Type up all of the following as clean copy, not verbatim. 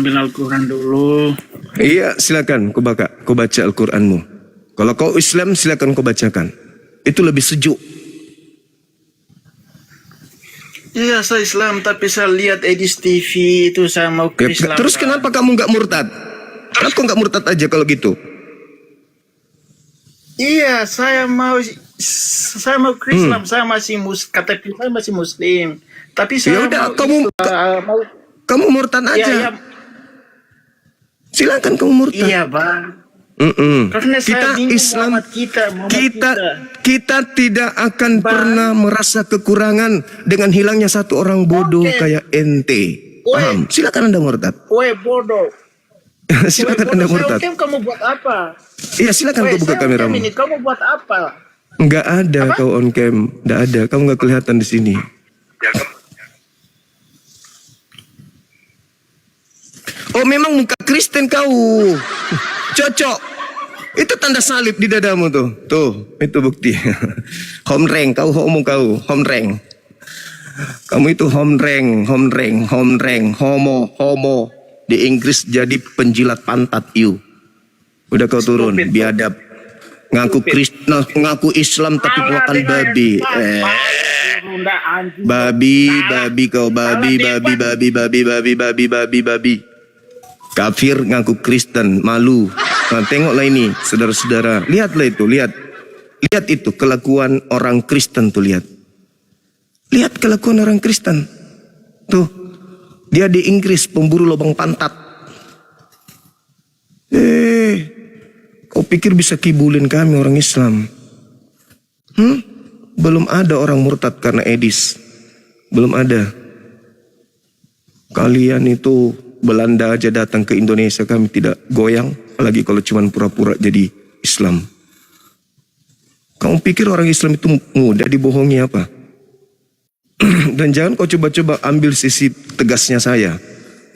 ambil Al-Quran dulu. Iya, silakan kau baca Al-Quranmu. Kalau kau Islam silakan kau bacakan. Itu lebih sejuk. Iya, saya Islam, tapi saya lihat Edis TV itu saya mau ke Islam. Terus kenapa kamu nggak murtad? Kenapa kau nggak murtad aja kalau gitu? Iya, saya mau ke Islam. Saya masih KTP saya masih Muslim. Tapi saya udah, mau kamu murtad aja. Iya. Silakan kamu murtad. Iya, Bang. Kita Karena saya bingung Islam, kita kita tidak akan pernah merasa kekurangan dengan hilangnya satu orang bodoh kayak ente. Paham? Silakan Anda murtad. Woi bodoh. Silakan Anda murtad. Kamu buat apa? Iya, silakan kau buka kameramu. Ini kamu buat apa? Enggak ada kau on cam, enggak ada. Kamu enggak kelihatan di sini. Oh, memang muka Kristen kau. Cocok. Itu tanda salib di dadamu tuh. Tuh, itu bukti. Home rank, kau homo kau, home rank. Kamu itu home rank, homo. Di Inggris jadi penjilat pantat you. Udah kau turun, biadab. Ngaku Kristen, ngaku Islam tapi makan babi. Babi kau, babi. Kafir ngaku Kristen, malu. Nah, tengoklah ini, saudara-saudara. Lihatlah itu, lihat itu kelakuan orang Kristen tuh, lihat. Lihat kelakuan orang Kristen. Tuh, dia di Inggris pemburu lubang pantat. Kau pikir bisa kibulin kami orang Islam? Belum ada orang murtad karena Edis. Belum ada. Kalian itu Belanda aja datang ke Indonesia kami tidak goyang, apalagi kalau cuma pura-pura jadi Islam. Kamu pikir orang Islam itu mudah dibohongi apa? Dan jangan kau coba-coba ambil sisi tegasnya saya.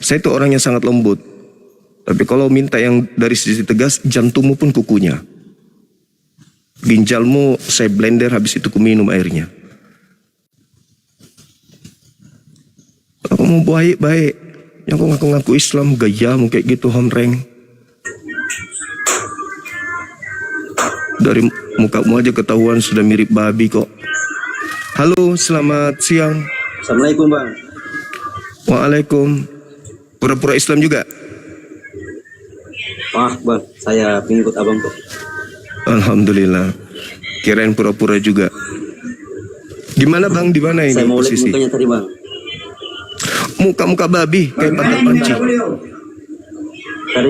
Saya itu orangnya sangat lembut. Tapi kalau minta yang dari sisi tegas, jantungmu pun kukunya. Ginjalmu saya blender, habis itu ku minum airnya. Kalau kamu baik-baik, yang kau ngaku-ngaku Islam, gayamu kayak gitu, homreng. Dari mukamu aja ketahuan sudah mirip babi kok. Halo, selamat siang. Assalamualaikum bang. Waalaikum. Pura-pura Islam juga? Wah bang, saya pengikut abang kok. Alhamdulillah. Kirain pura-pura juga. Gimana bang, di mana ini saya mau lihat posisi? mukanya tadi bang. Muka-muka babi kayak pantat panci. Tadi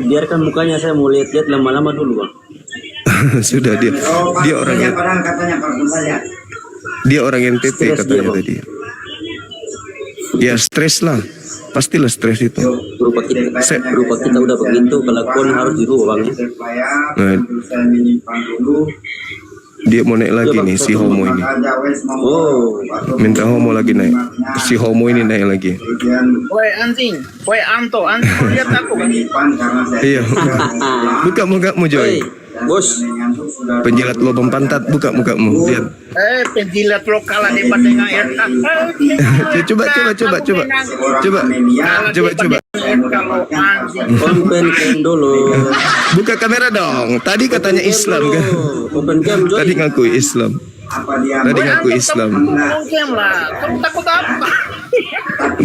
biarkan mukanya, saya mau lihat lama-lama dulu bang. Sudah dia orangnya. Dia orang NTT katanya tadi. Ya stres lah, pastilah stres itu. Berupa kita udah begitu, kelakuan harus dirubah bang. Nah, dia mau naik lagi nih si homo ini. Oh, Minta homo lagi naik. Si homo ini naik lagi. Woi anjing, woi Anto lihat aku kan? Iya. Buka mukamu Joy. bos. Penjilat lubang pantat, buka mukamu. Lihat. Penjilat lokal di Patenga RK. Coba. Kalau anjing. Open cam dulu. Buka kamera dong. Tadi katanya Islam kan. Open cam Joy. Tadi ngaku Islam. Kamu lah. Kamu takut apa?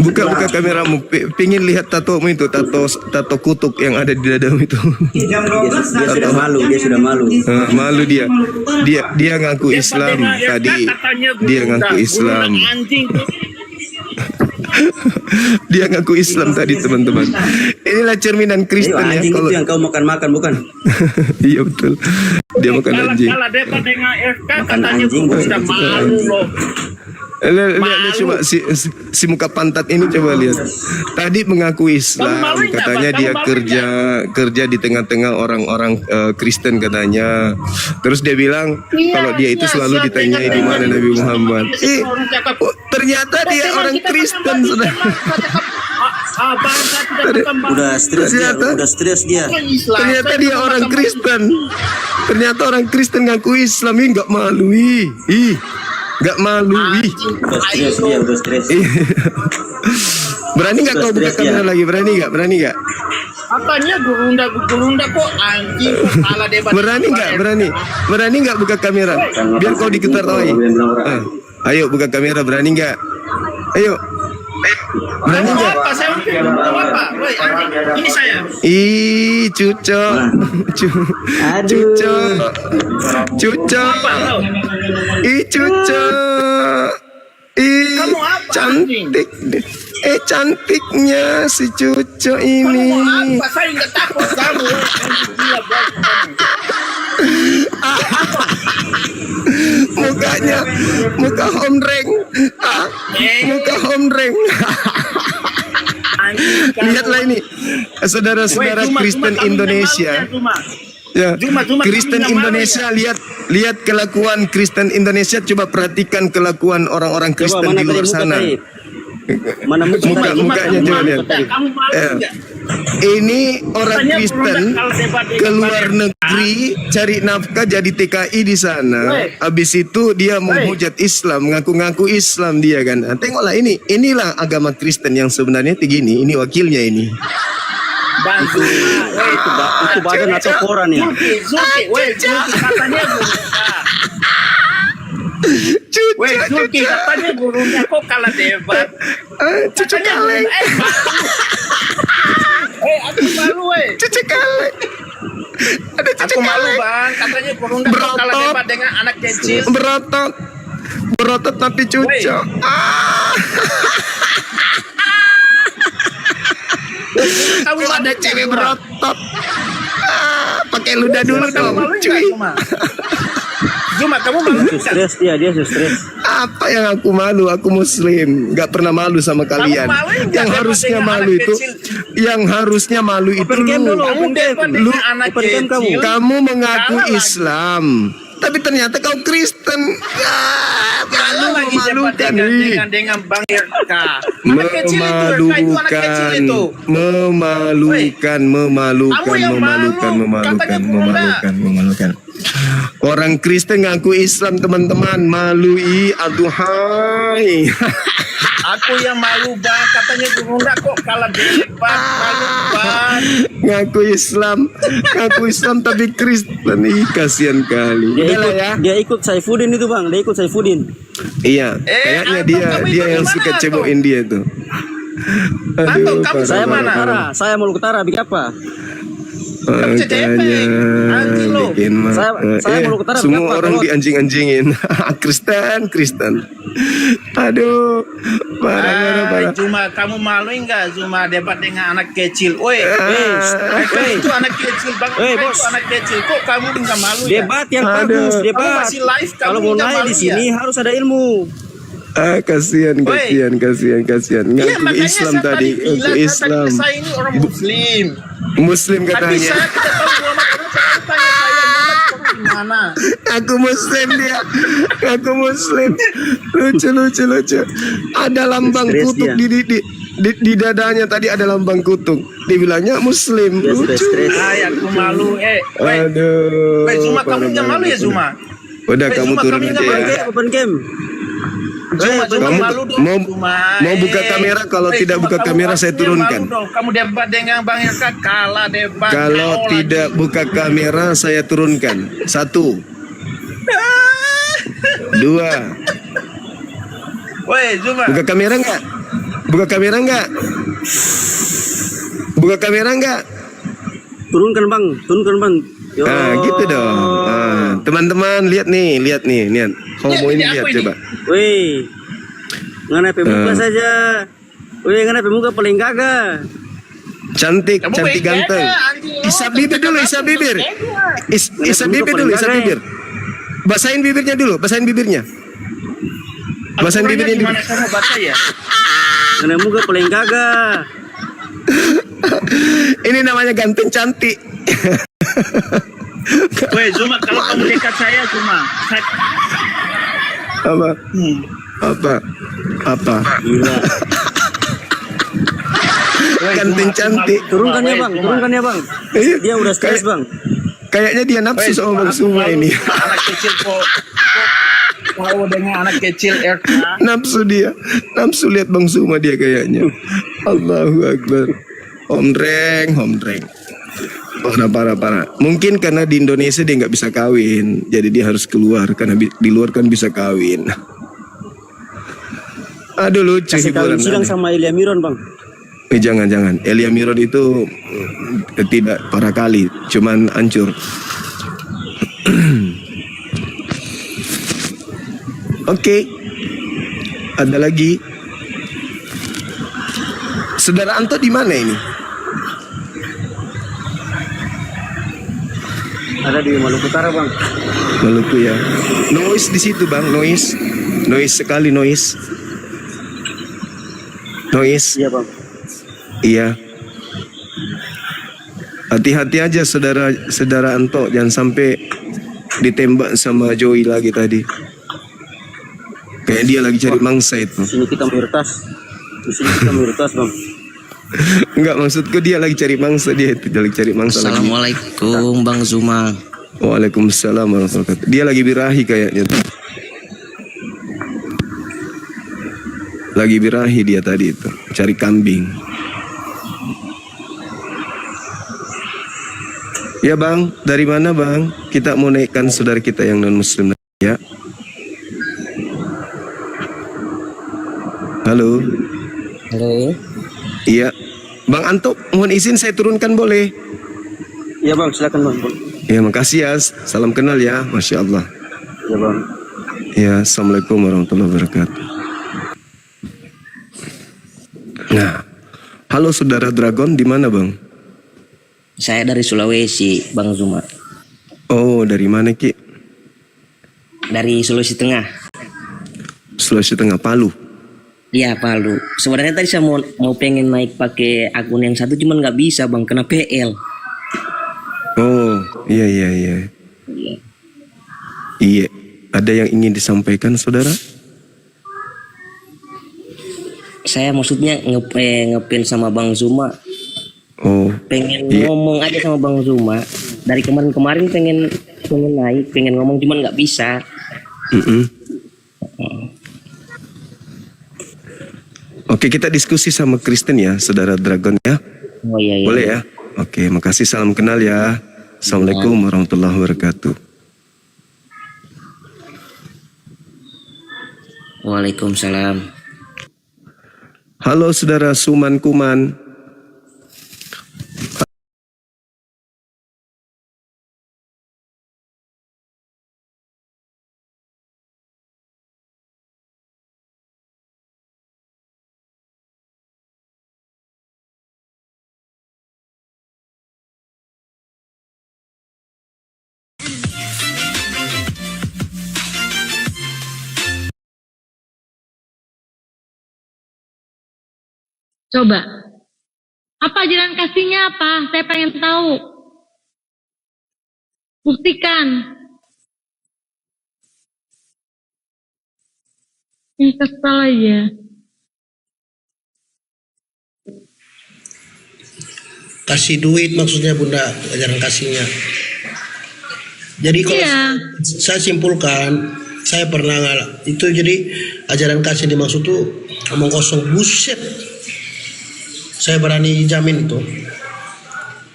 Buka kameramu. Pingin lihat tatomu itu, tato kutub yang ada di dadamu itu. Dia sudah malu, Malu dia. Dia ngaku Islam tadi. Dia ngaku Islam. Dia ngaku Islam tadi teman-teman. Inilah cerminan Kristen ya. Anjing Kalau itu yang kau makan bukan? iya betul. Dia makan anjing. Kalau dia Patenga RK Makan katanya anjing, sudah malu loh. Lihat coba si muka pantat ini coba lihat. Tadi mengaku Islam, katanya dia kerja di tengah-tengah orang-orang Kristen katanya. Terus dia bilang kalau dia itu selalu ditanyai di mana Nabi Muhammad. Ternyata dia orang Kristen sudah. Udah stres dia. Ternyata dia orang Kristen. Ternyata orang Kristen ngaku Islam, ini nggak malu, nggak malu, Udah stres. Berani nggak kau buka Sudah stres, kamera ya. lagi? Berani nggak? Berani nggak? Katanya gurunda kok anjing kok kalah debat. Berani nggak? Berani nggak buka kamera? Biar kau diketahui. Ayo buka kamera, berani nggak? Ayo. Berani Mau nggak? apa? Saya mau apa? Woi, anjing. Ini saya. Ih, cucok. Cucok. Cucok. Apa kau? Ih, cucok. Ih, Kamu apa, cantik deh. Cantiknya si cucok Kamu ini. mau apa? Saya nggak takut kamu. Gila banget kamu. Mukanya, muka homreng. Muka homreng. Anjing kamu. Lihatlah ini, saudara-saudara Woi, Zuma, Kristen kamu Indonesia. jangan malu ya, Zuma. Ya, Zuma, Kristen kamu jangan malu Indonesia, lihat kelakuan Kristen Indonesia. Coba perhatikan kelakuan orang-orang Coba Kristen mana di luar tadi muka sana. tadi? Mana muka Muka- tadi? mukanya Kamu coba malu lihat. nggak? Kamu malu Eh, nggak? Ini orang Katanya Kristen berulang kalau debat dengan ke luar Bang negeri cari nafkah jadi TKI di sana. Woi. Habis itu dia menghujat Islam, ngaku-ngaku Islam dia kan. Nah, tengoklah ini, inilah agama Kristen yang sebenarnya begini. Ini wakilnya ini. Dan Zuma, woi, Itu badan atau koran ya? Zulki, woi, Zulki katanya gurunda. Woi, Zulki katanya gurunda kok kalah debat. Cucu Katanya kaleng, gurunda, aku malu, woi. cucu kaleng. Ada cucu Aku malu, kaleng. Bang. Katanya gurunda kok kalah Berotot. debat dengan anak kecil. Berotot tapi cucu. Kamu Kalau ada malu cewek nggak, berotot, pakai ludah dulu Kamu dong, malu nggak, cuy. Zuma? Zuma, kamu malu nggak? Stres dia stres. Apa yang aku malu? Aku Muslim, nggak pernah malu sama kalian. malu nggak Yang debat harusnya dengan malu anak itu, kecil? yang harusnya malu itu Open game dulu, lu. Kamu debat Lu dengan anak open game kamu. kecil. Kamu mengaku Kalah lagi. Islam, tapi ternyata kau Kristen. Kalau Malu, lagi debat memalukan. dengan Bang RK. Anak kecil itu, RK itu anak kecil itu. Memalukan, Kamu yang malu. Katanya memalukan. Orang Kristen ngaku Islam, teman-teman, malui, aduhai. Aku yang malu, Bang. Katanya gurunda kok kalah debat. Malu, Bang. ngaku Islam tapi Kristen. Ih, kasihan kali. Dia Udahlah ikut, ya. dia ikut Saifuddin itu bang, dia ikut Saifuddin. Iya, kayaknya Anto, kamu dia itu yang gimana, suka Anto? cebokin dia tuh. Anto, kamu parah, Saya mau Mana? utara, saya mau utara, bikin apa? Kamu cecepek. Anjing lo. Saya mau utara, semua berapa, orang Telot? dianjing-anjingin. Kristen. Aduh, parah. Zuma, kamu malu nggak Zuma debat dengan anak kecil? Woi, Hey, itu anak kecil, Bang. Hey, Itu bos. anak kecil. Kok kamu nggak malu ya? Debat yang Aduh. bagus, Kamu debat. masih live, kamu Kalau mau nggak naik malu di sini ya? harus ada ilmu. Kasihan. Iya, Ngaku makanya Islam saya tadi, bilang, ngaku Islam. saya ini orang Muslim. Muslim Tapi katanya. saya tidak tahu Muhammad. Orang selalu tanya saya Muhammad gimana? Aku Muslim dia. Aku Muslim. Lucu. Ada lambang Stres kutub dia. di dadanya tadi, ada lambang kutub. Dibilangnya Muslim. Dia sudah Lucu. stres. Aku malu. Woi, Aduh. Zuma, kamu nggak malu ya Zuma? Udah Woi, kamu Zuma, turun kamu aja nggak malu ya. ya? Open game. Zuma Kamu malu dong. mau Zuma. buka kamera? Kalau tidak Zuma, buka kamu kamera saya harusnya turunkan. malu dong. Kamu debat dengan Bang Irka kalah debat. Kalau KO tidak lagi. buka kamera saya turunkan. 1, 2. Woi, Zuma. Buka kamera nggak? Buka kamera nggak? Buka kamera nggak? Turunkan bang. Yo. Gitu dong. Teman-teman lihat nih. Homo ini Lihat, lihat aku ini. coba. Wih, ngana pemuka saja. Wih, ngana pemuka paling gagah. Cantik Kamu baik ganteng. aja, anjing. Isap bibir dulu, isap bibir. Isap bibir dulu, isap bibir. Basahin bibirnya dulu, basahin bibirnya. Basahin bibirnya dulu. Gimana kamu baca ya? Ngana pemuka paling gagah. Ini namanya ganteng cantik. Woi, Zuma, kalau kamu dekat saya Zuma. Apa? Gila. Woi, Ganteng Zuma, cantik. Turunkan ya Woi, bang, Zuma. turunkan ya bang. Iya, Dia udah stres bang. Kayaknya dia nafsu Woi, sama Bang aku Suma malu ini. sama anak kecil kok Tahu dengan anak kecil ya kan? Nafsu lihat Bang Suma dia kayaknya. Allahu Akbar. Homreng. Parah. Mungkin karena di Indonesia dia nggak bisa kawin, jadi dia harus keluar karena di luar kan bisa kawin. Aduh lucu Kasih hiburan. kawin sidang sama Elia Miron, Bang. Jangan. Elia Miron itu tidak parah kali, cuman hancur. Oke. Ada lagi. Saudara Anto di mana ini? Ada di Maluku Utara, Bang. Maluku ya. Noise di situ Bang, noise sekali noise. Iya, Bang. Iya. Hati-hati aja saudara Anto, jangan sampai ditembak sama Joey lagi tadi. Kayak dia lagi cari mangsa itu. Di sini kita mayoritas. Bang. Enggak, maksudku dia lagi cari mangsa, dia lagi cari mangsa lagi. Assalamualaikum Bang Zuma. Waalaikumsalam warahmatullahi wabarakatuh. Dia lagi birahi kayaknya. Lagi birahi dia tadi itu, cari kambing. Ya Bang, dari mana Bang? Kita mau naikkan saudara kita yang non muslim ya. Halo. Iya. Bang Anto, mohon izin saya turunkan boleh? Iya, Bang, silakan, Bang. Ya, makasih ya. Salam kenal ya. Masya Allah. Iya, Bang. Ya, Assalamualaikum warahmatullahi wabarakatuh. Nah, halo saudara Dragon, di mana Bang? Saya dari Sulawesi, Bang Zuma. Oh, dari mana Ki? Dari Sulawesi Tengah. Sulawesi Tengah, Palu. Iya, Palu. Sebenarnya tadi saya mau pengen naik pakai akun yang satu, cuman nggak bisa Bang, kena PL. Oh, iya. Iya. Iya. Ada yang ingin disampaikan saudara? Saya maksudnya ngepin sama Bang Zuma. Oh, Pengen iya. ngomong aja sama Bang Zuma. Dari kemarin pengen naik, pengen ngomong cuman nggak bisa. Oke, kita diskusi sama Kristen ya, saudara Dragon ya. Oh iya. Boleh ya? Oke, makasih, salam kenal ya. Assalamualaikum warahmatullahi wabarakatuh. Waalaikumsalam. Halo saudara Suman Kuman. Coba. Apa ajaran kasihnya apa? Saya pengen tahu. Buktikan. Kesal aja. Kasih duit maksudnya Bunda, ajaran kasihnya. Jadi kalau saya simpulkan, saya pernah itu, jadi ajaran kasih dimaksud tuh omong kosong, buset. Saya berani jamin itu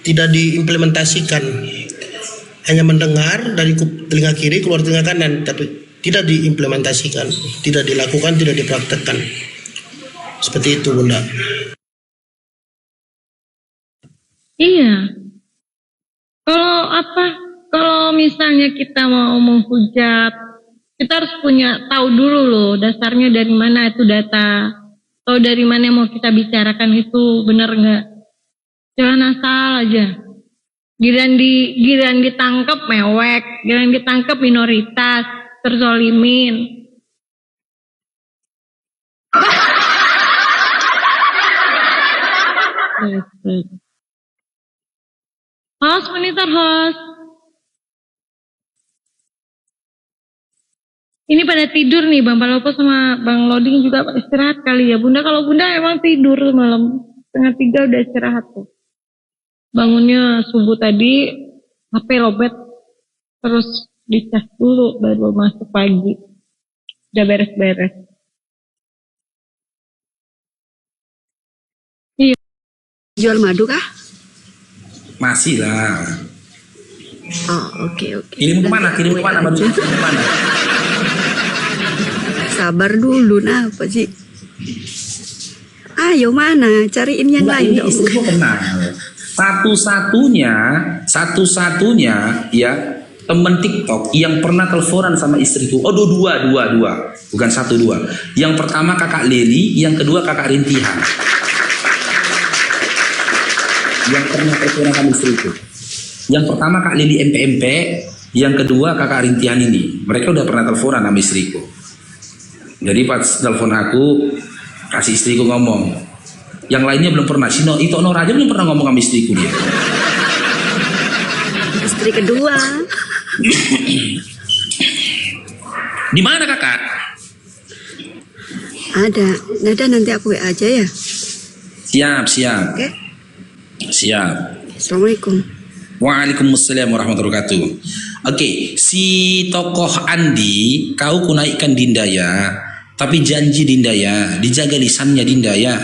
tidak diimplementasikan, hanya mendengar dari telinga kiri keluar telinga kanan, tapi tidak diimplementasikan, tidak dilakukan, tidak dipraktekkan. Seperti itu Bunda. Iya. Kalau misalnya kita mau menghujat, kita harus tahu dulu loh dasarnya dari mana itu data. Tahu dari mana mau kita bicarakan itu benar nggak? Jangan asal aja. Giliran ditangkap mewek, giliran ditangkap minoritas, terzolimin. Host, monitor host. Ini pada tidur nih, Bang Palopo sama Bang Loading juga istirahat kali ya. Bunda, kalau Bunda emang tidur malam 2:30 udah istirahat tuh. Bangunnya subuh tadi, HP lobet, terus dicas dulu baru masuk pagi. udah beres-beres. Iya. Jual madu kah? Masih lah. Oh, oke. Kirim kemana? Kirim kemana? Kirim kemana? Sabar dulu, apa sih? Ayo mana? Cariin yang lain dong. Istriku kenal. Satu-satunya ya temen TikTok yang pernah teleponan sama istriku. Oh, dua. Bukan 1-2. Yang pertama kakak Leli, yang kedua kakak Rintihan. Yang pernah teleponan sama istriku. Yang pertama Kak Lili MP, yang kedua kakak Rintihan ini. Mereka udah pernah teleponan sama istriku. Jadi pas telepon aku, kasih istriku ngomong. Yang lainnya belum pernah. Itu Onor aja belum pernah ngomong sama istriku dia. Istri kedua. Di mana kakak? Ada nanti aku WA aja ya. Siap. Oke. Siap. Assalamualaikum. Waalaikumsalam warahmatullahi wabarakatuh. Oke, si tokoh Andi, kau kunaikkan Dinda ya. Tapi janji Dinda ya, dijaga lisannya Dinda ya.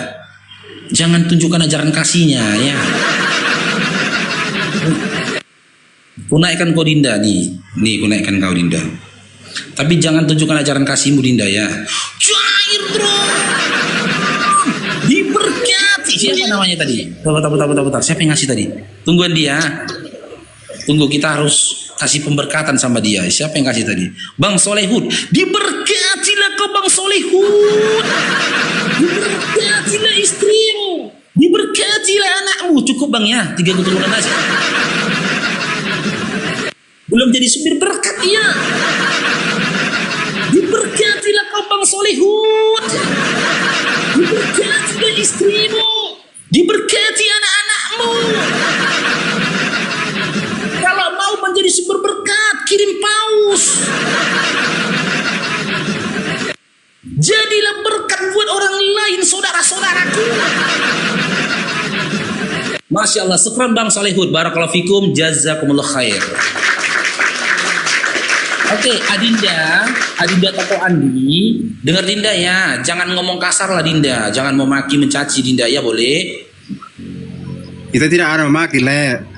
Jangan tunjukkan ajaran kasihnya ya. Kunaikkan kau Dinda nih kunaikkan kau Dinda. Tapi jangan tunjukkan ajaran kasihmu Dinda ya. Cair bro. Diberkati. Siapa namanya tadi? Bentar. Siapa yang ngasih tadi? Tungguan dia. Tunggu, kita harus kasih pemberkatan sama dia. Siapa yang kasih tadi? Bang Solehud. Diberkatilah kau Bang Solehud. Diberkatilah istrimu. Diberkatilah anakmu. Cukup Bang ya, 3 keturunan aja. Belum jadi supir berkat ya. Diberkatilah kau Bang Solehud. Diberkatilah istrimu. Diberkati anak-anakmu. Kalau mau menjadi sumber berkat, kirim paus. Jadilah berkat buat orang lain, saudara-saudaraku. Masya Allah, syukran Bang Salehud. Barakallahu fikum, jazakumullah khair. Oke, Adinda toko Andi, dengar Dinda ya, jangan ngomong kasar lah Dinda, jangan memaki mencaci Dinda ya, boleh? Kita tidak ada memaki le.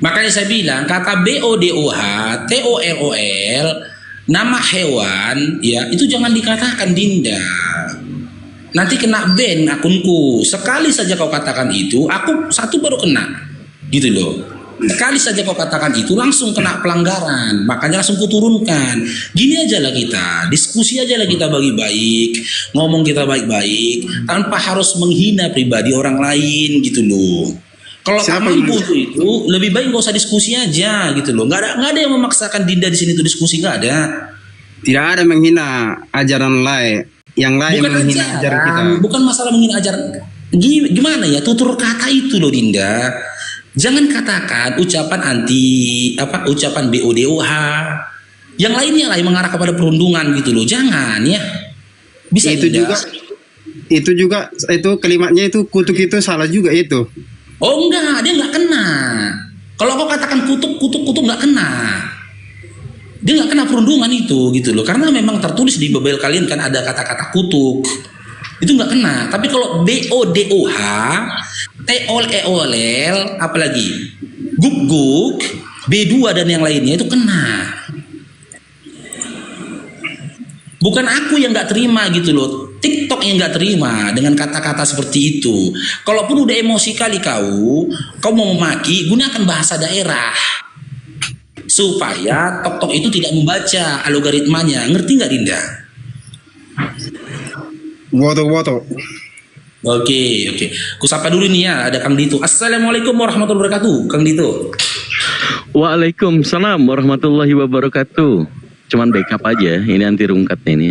Makanya saya bilang kata BODOH, TOLOL, nama hewan ya itu jangan dikatakan Dinda. Nanti kena ban akunku. Sekali saja kau katakan itu, aku satu baru kena, gitu loh. Sekali saja kau katakan itu langsung kena pelanggaran, makanya langsung kuturunkan. Gini aja lah kita, diskusi aja lah kita baik-baik, ngomong kita baik-baik, tanpa harus menghina pribadi orang lain gitu loh. Kalau kamu mampu itu lebih baik nggak usah diskusi aja gitu loh. Nggak ada yang memaksakan Dinda di sini tuh diskusi, nggak ada. Tidak ada menghina ajaran lain. Yang lain bukan menghina ajaran kita. Bukan masalah menghina ajaran. Gimana ya tutur kata itu loh Dinda. Jangan katakan ucapan ucapan BODOH. Yang lainnya lah yang mengarah kepada perundungan gitu loh. Jangan ya. Bisa itu Dinda. Itu kalimatnya itu kutuk itu salah juga itu. Oh enggak, dia nggak kena. Kalau kau katakan kutuk nggak kena. Dia nggak kena perundungan itu gitu loh. Karena memang tertulis di Bible kalian kan ada kata-kata kutuk. Itu nggak kena. Tapi kalau BODOH, TOLOL, apalagi guk, B2 dan yang lainnya itu kena. Bukan aku yang nggak terima gitu loh. TikTok yang nggak terima dengan kata-kata seperti itu. Kalaupun udah emosi kali kau mau memaki, gunakan bahasa daerah supaya TikTok itu tidak membaca algoritmanya. Ngerti nggak Dinda? Woto. Oke. Kusapa dulu nih ya, ada Kang Dito. Assalamualaikum warahmatullahi wabarakatuh, Kang Dito. Waalaikumsalam warahmatullahi wabarakatuh. Cuman backup aja, ini anti rungkatnya ini.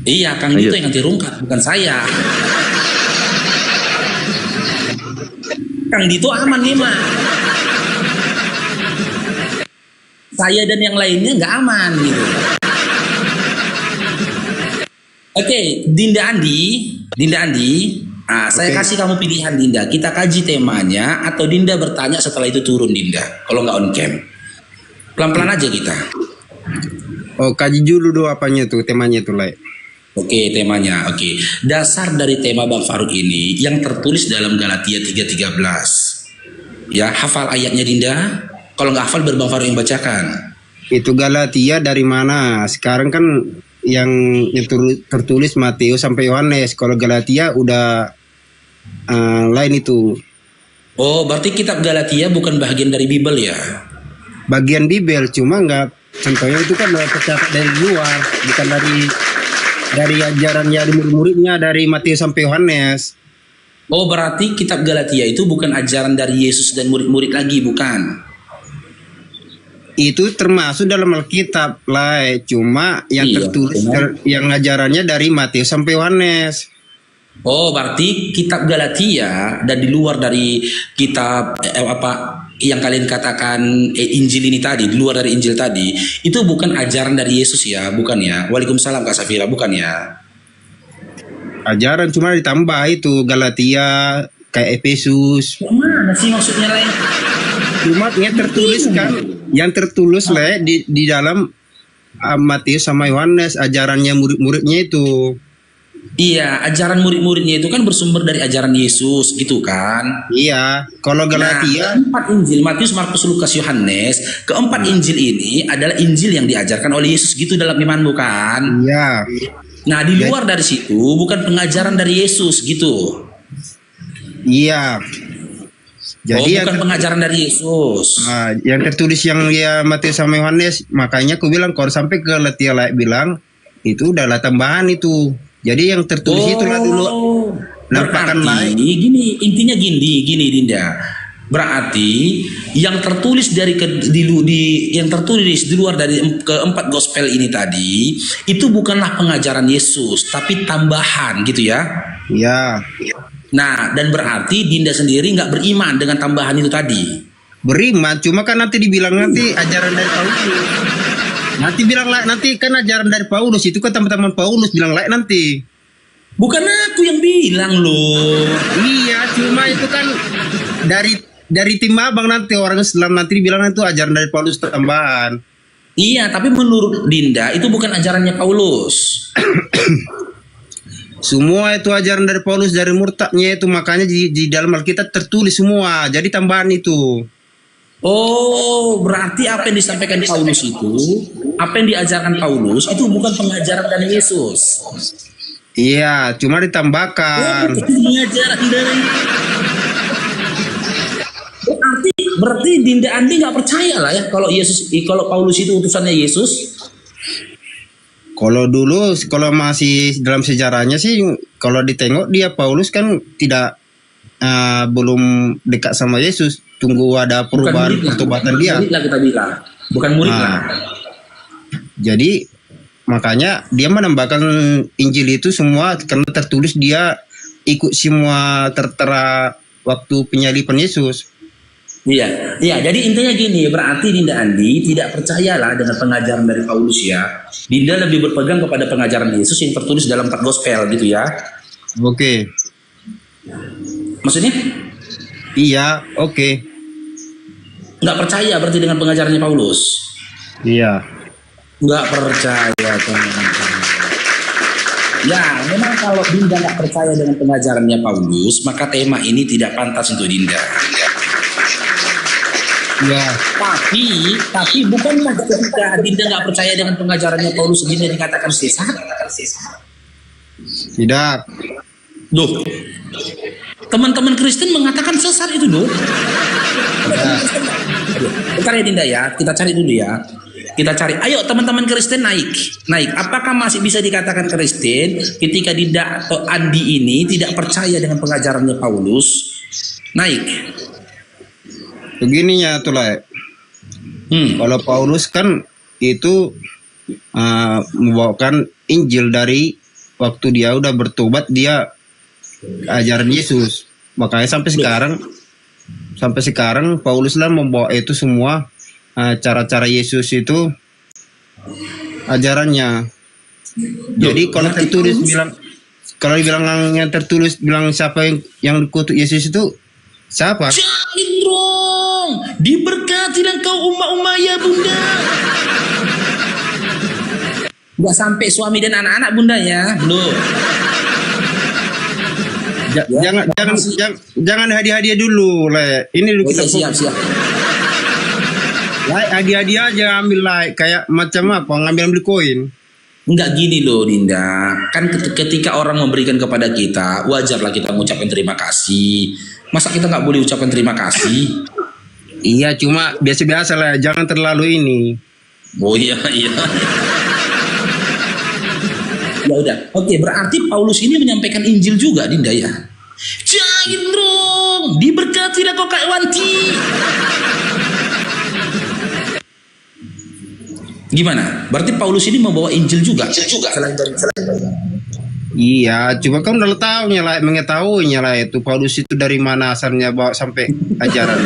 Iya, Kang Dito yang anti rungkat, bukan saya. Kang Dito aman nih mah. Saya dan yang lainnya nggak aman gitu. Oke, Dinda Andi. Saya kasih kamu pilihan Dinda. Kita kaji temanya atau Dinda bertanya setelah itu turun Dinda. Kalau nggak on cam, pelan-pelan aja kita. Oh, kaji dulu do apanya tuh, temanya tuh, Le. Oke, temanya. Oke. Dasar dari tema Bang Faruk ini yang tertulis dalam Galatia 3:13. Ya, hafal ayatnya Dinda? Kalau nggak hafal, biar Bang Faruk yang bacakan. Itu Galatia dari mana? Sekarang kan yang tertulis Matius sampai Yohanes. Kalau Galatia udah lain itu. Oh, berarti kitab Galatia bukan bagian dari Bible ya? Bagian Bible, cuma nggak, contohnya itu kan tercatat dari luar, bukan dari ajarannya dari murid-muridnya dari Matius sampai Yohanes. Oh, berarti kitab Galatia itu bukan ajaran dari Yesus dan murid-murid lagi, bukan? Itu termasuk dalam Alkitab lah, cuma yang tertulis yang ajarannya dari Matius sampai Yohanes. Oh, berarti kitab Galatia dan di luar dari kitab yang kalian katakan Injil ini tadi, di luar dari Injil tadi, itu bukan ajaran dari Yesus ya, bukan ya? Waalaikumsalam Kak Safira, bukan ya? Ajaran cuma ditambah itu Galatia kayak Efesus. Mana sih maksudnya lain? Cuma yang tertulis kan, yang tertulis di dalam Matius sama Yohanes, ajarannya murid-muridnya itu. Iya, ajaran murid-muridnya itu kan bersumber dari ajaran Yesus gitu kan? Iya, kalau Galatia keempat Injil Matius, Markus, Lukas, Yohanes, keempat Injil ini adalah Injil yang diajarkan oleh Yesus gitu dalam imanmu kan? Iya. Nah, di luar dari situ bukan pengajaran dari Yesus gitu. Iya. Jadi bukan pengajaran dari Yesus. Yang tertulis yang ya Matius sama Yohanes, makanya aku bilang kalau sampai ke Galatia bilang itu udahlah tambahan itu. Jadi yang tertulis itulah dulu. Berarti gini, intinya gini Dinda. Berarti yang tertulis yang tertulis di luar dari keempat gospel ini tadi itu bukanlah pengajaran Yesus, tapi tambahan gitu ya? Iya. Nah, dan berarti Dinda sendiri nggak beriman dengan tambahan itu tadi? Beriman, cuma kan nanti dibilang nanti ajaran dari Paulus. Nanti kan ajaran dari Paulus itu kan teman-teman Paulus bilang nanti. Bukan aku yang bilang loh. Iya, cuma itu kan dari tim abang nanti orang Islam nanti bilang itu ajaran dari Paulus tambahan. Iya, tapi menurut Dinda itu bukan ajarannya Paulus. Semua itu ajaran dari Paulus, dari murtadnya itu, makanya di dalam Alkitab tertulis semua. Jadi tambahan itu. Oh, berarti apa yang disampaikan Paulus itu, apa yang diajarkan Paulus itu bukan pengajaran dari Yesus. Iya, cuma ditambahkan. Berarti Dinda Andi nggak percaya lah ya kalau Paulus itu utusannya Yesus. Kalau dulu, kalau masih dalam sejarahnya sih, kalau ditengok dia Paulus kan tidak belum dekat sama Yesus. Tunggu ada perubahan pertobatan dia. Murid lah kita bilang, bukan murid lah. Jadi makanya dia menambahkan Injil itu semua karena tertulis dia ikut semua tertera waktu penyaliban Yesus. Iya. Jadi intinya gini, berarti Dinda Andi tidak percayalah dengan pengajaran dari Paulus ya. Dinda lebih berpegang kepada pengajaran Yesus yang tertulis dalam 4 gospel gitu ya. Oke. Maksudnya? Iya, oke. Nggak percaya berarti dengan pengajarannya Paulus? Iya. Nggak percaya teman-teman. Ya, memang kalau Dinda nggak percaya dengan pengajarannya Paulus, maka tema ini tidak pantas untuk Dinda. Ya. Tapi bukankah ketika Dinda nggak percaya dengan pengajarannya Paulus, Dinda dikatakan sesat? Tidak. Duh, teman-teman Kristen mengatakan sesat itu loh. Bentar ya Dinda ya, kita cari dulu ya. Kita cari, ayo teman-teman Kristen naik. Apakah masih bisa dikatakan Kristen ketika Dinda atau Andi ini tidak percaya dengan pengajarannya Paulus? Naik. Begininya tuh lah. Kalau Paulus kan itu membawakan Injil dari waktu dia udah bertobat, dia ajaran Yesus. Makanya sampai sekarang Paulus lah membawa itu semua cara-cara Yesus itu ajarannya. Jadi kalau tertulis bilang yang tertulis bilang siapa yang dikutuk Yesus itu siapa? Diberkatilah kau umat ya Bunda. Nggak sampai suami dan anak-anak Bunda ya, belum. Jangan hadiah-hadiah dulu, Le. Ini dulu kita siap. Like hadiah aja ambil like kayak macam apa ngambil koin. Enggak gini loh Dinda. Kan ketika orang memberikan kepada kita, wajarlah kita mengucapkan terima kasih. Masa kita nggak boleh ucapkan terima kasih? Iya, cuma biasa-biasa lah, jangan terlalu ini. Oh iya. Ya udah. Oke, berarti Paulus ini menyampaikan Injil juga Dinda ya. Jangan dong, diberkati dah kau Kak Wanti. Gimana? Berarti Paulus ini membawa Injil juga. Selain dari Iya, cuma kan udah tahunya lah, mengetahuinya lah itu Paulus itu dari mana asalnya bawa sampai ajaran.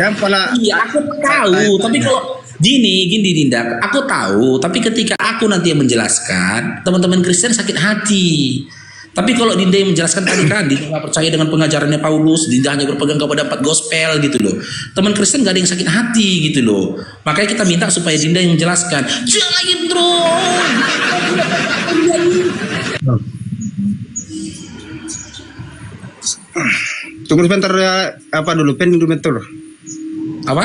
Jangan pala. Iya, aku tahu. Tapi kalau gini Dinda, aku tahu. Tapi ketika aku nanti yang menjelaskan, teman-teman Kristen sakit hati. Tapi kalau Dinda yang menjelaskan tadi kan, Dinda nggak percaya dengan pengajarannya Paulus, Dinda hanya berpegang kepada 4 gospel gitu loh. Teman Kristen gak ada yang sakit hati gitu loh. Makanya kita minta supaya Dinda yang menjelaskan. Jangan dong. Tunggu sebentar ya, apa dulu pen dulu bentar. Apa?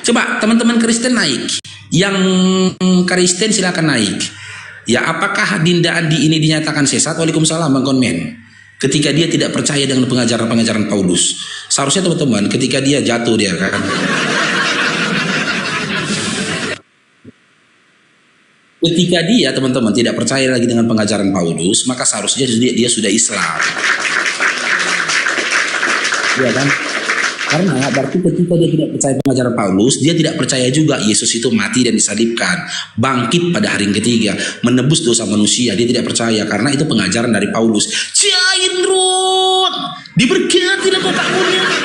Coba teman-teman Kristen naik. Yang Kristen silakan naik. Ya, apakah Dinda Andi ini dinyatakan sesat? Waalaikumsalam Bang Konmen. Ketika dia tidak percaya dengan pengajaran Paulus. Seharusnya teman-teman ketika dia jatuh dia kan. Ketika dia teman-teman tidak percaya lagi dengan pengajaran Paulus, maka seharusnya dia sudah Islam. Ya kan? Karena berarti ketika dia tidak percaya pengajaran Paulus, dia tidak percaya juga Yesus itu mati dan disalibkan, bangkit pada hari yang ketiga, menebus dosa manusia. Dia tidak percaya karena itu pengajaran dari Paulus. Cairun, diberkatilah kau Kak Mulyani.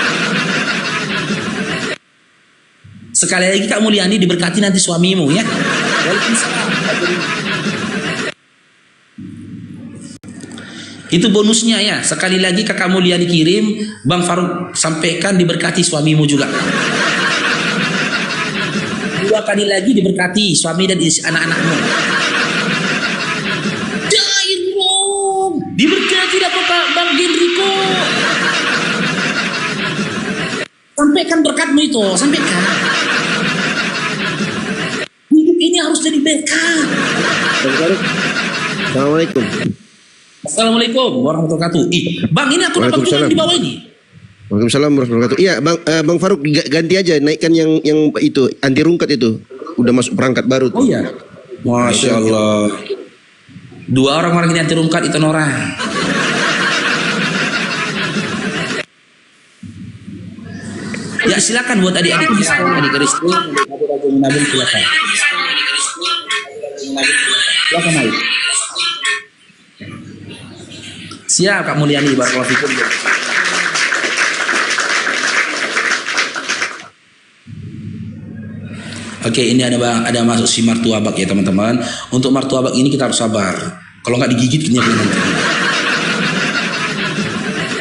Sekali lagi Kak Mulyani, diberkati nanti suamimu ya. Waalaikumsalam. Itu bonusnya ya. Sekali lagi Kakak Mulyani kirim, Bang Faruk sampaikan diberkati suamimu juga. 2 kali lagi diberkati suami dan anak-anakmu. Jangan dong. Diberkati dah Kak Bang Gendriko. Sampaikan berkatmu itu, sampaikan. Hidup ini harus jadi berkat. Assalamualaikum. Assalamualaikum warahmatullahi wabarakatuh. Bang, ini aku dapat tulang di bawah ini. Waalaikumsalam warahmatullahi wabarakatuh. Iya, Bang Faruk ganti aja, naikkan yang itu anti rungkat itu. Udah masuk perangkat baru tuh. Oh iya. Masya Allah. 2 orang ini anti rungkat itu orang. Ya silakan buat adik-adik Kristen, adik Kristen, adik silakan. Silakan naik. Siap Kak Mulyani, barakallahu fikum. Oke, ini ada masuk si martuabak ya teman-teman. Untuk martuabak ini kita harus sabar. Kalau nggak digigit kenyang nanti.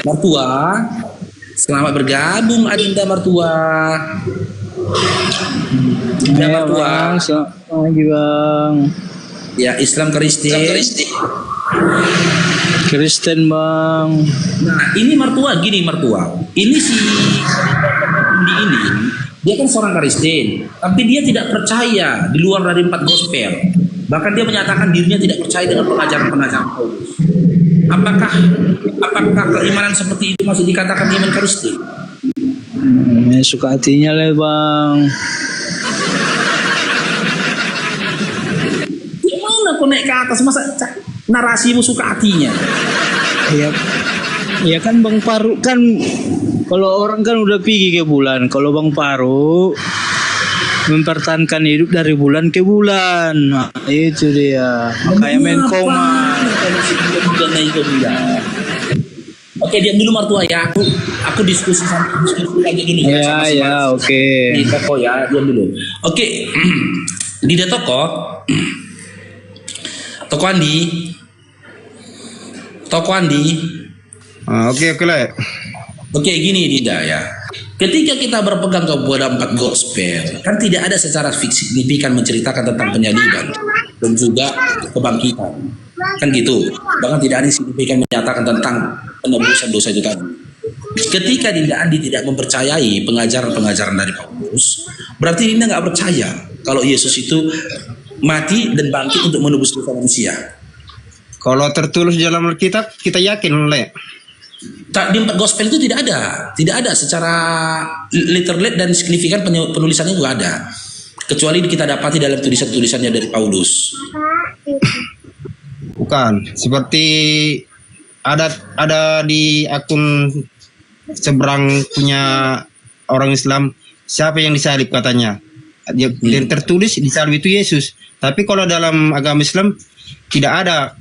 Martua, selamat bergabung Adinda Martua. Adinda Martua. Selamat pagi Bang. Ya, Islam Kristen. Kristen Bang. Nah, ini mertua gini mertua. Ini si ini dia kan seorang Kristen, tapi dia tidak percaya di luar dari 4 gospel. Bahkan dia menyatakan dirinya tidak percaya dengan pengajaran Paulus. Apakah keimanan seperti itu masih dikatakan iman Kristen? Suka hatinya lah Bang. Gimana kau naik ke atas masa narasimu suka hatinya? Iya kan Bang Faruk kan, kalau orang kan udah pergi ke bulan, kalau Bang Faruk mempertahankan hidup dari bulan ke bulan. Nah, itu dia. Makanya main koma. Oke, diam dulu mertua ya. Aku diskusi lagi dulu ya. Ya, oke. Di toko ya, diam dulu. Oke. Di toko Andi. Oke Le. Oke, gini Dinda ya. Ketika kita berpegang kepada 4 gospel, kan tidak ada secara signifikan menceritakan tentang penyaliban dan juga kebangkitan. Kan gitu. Bahkan tidak ada yang signifikan menyatakan tentang penebusan dosa itu tadi. Ketika Dinda Andi tidak mempercayai pengajaran-pengajaran dari Paulus, berarti Dinda nggak percaya kalau Yesus itu mati dan bangkit untuk menebus dosa manusia. Kalau tertulis dalam Alkitab, kita yakin Le. Di 4 gospel itu tidak ada secara literal dan signifikan penulisannya juga ada, kecuali kita dapati dalam tulisan-tulisannya dari Paulus. Bukan, seperti ada di akun seberang punya orang Islam, siapa yang disalib katanya. Dan tertulis disalib itu Yesus. Tapi kalau dalam agama Islam tidak ada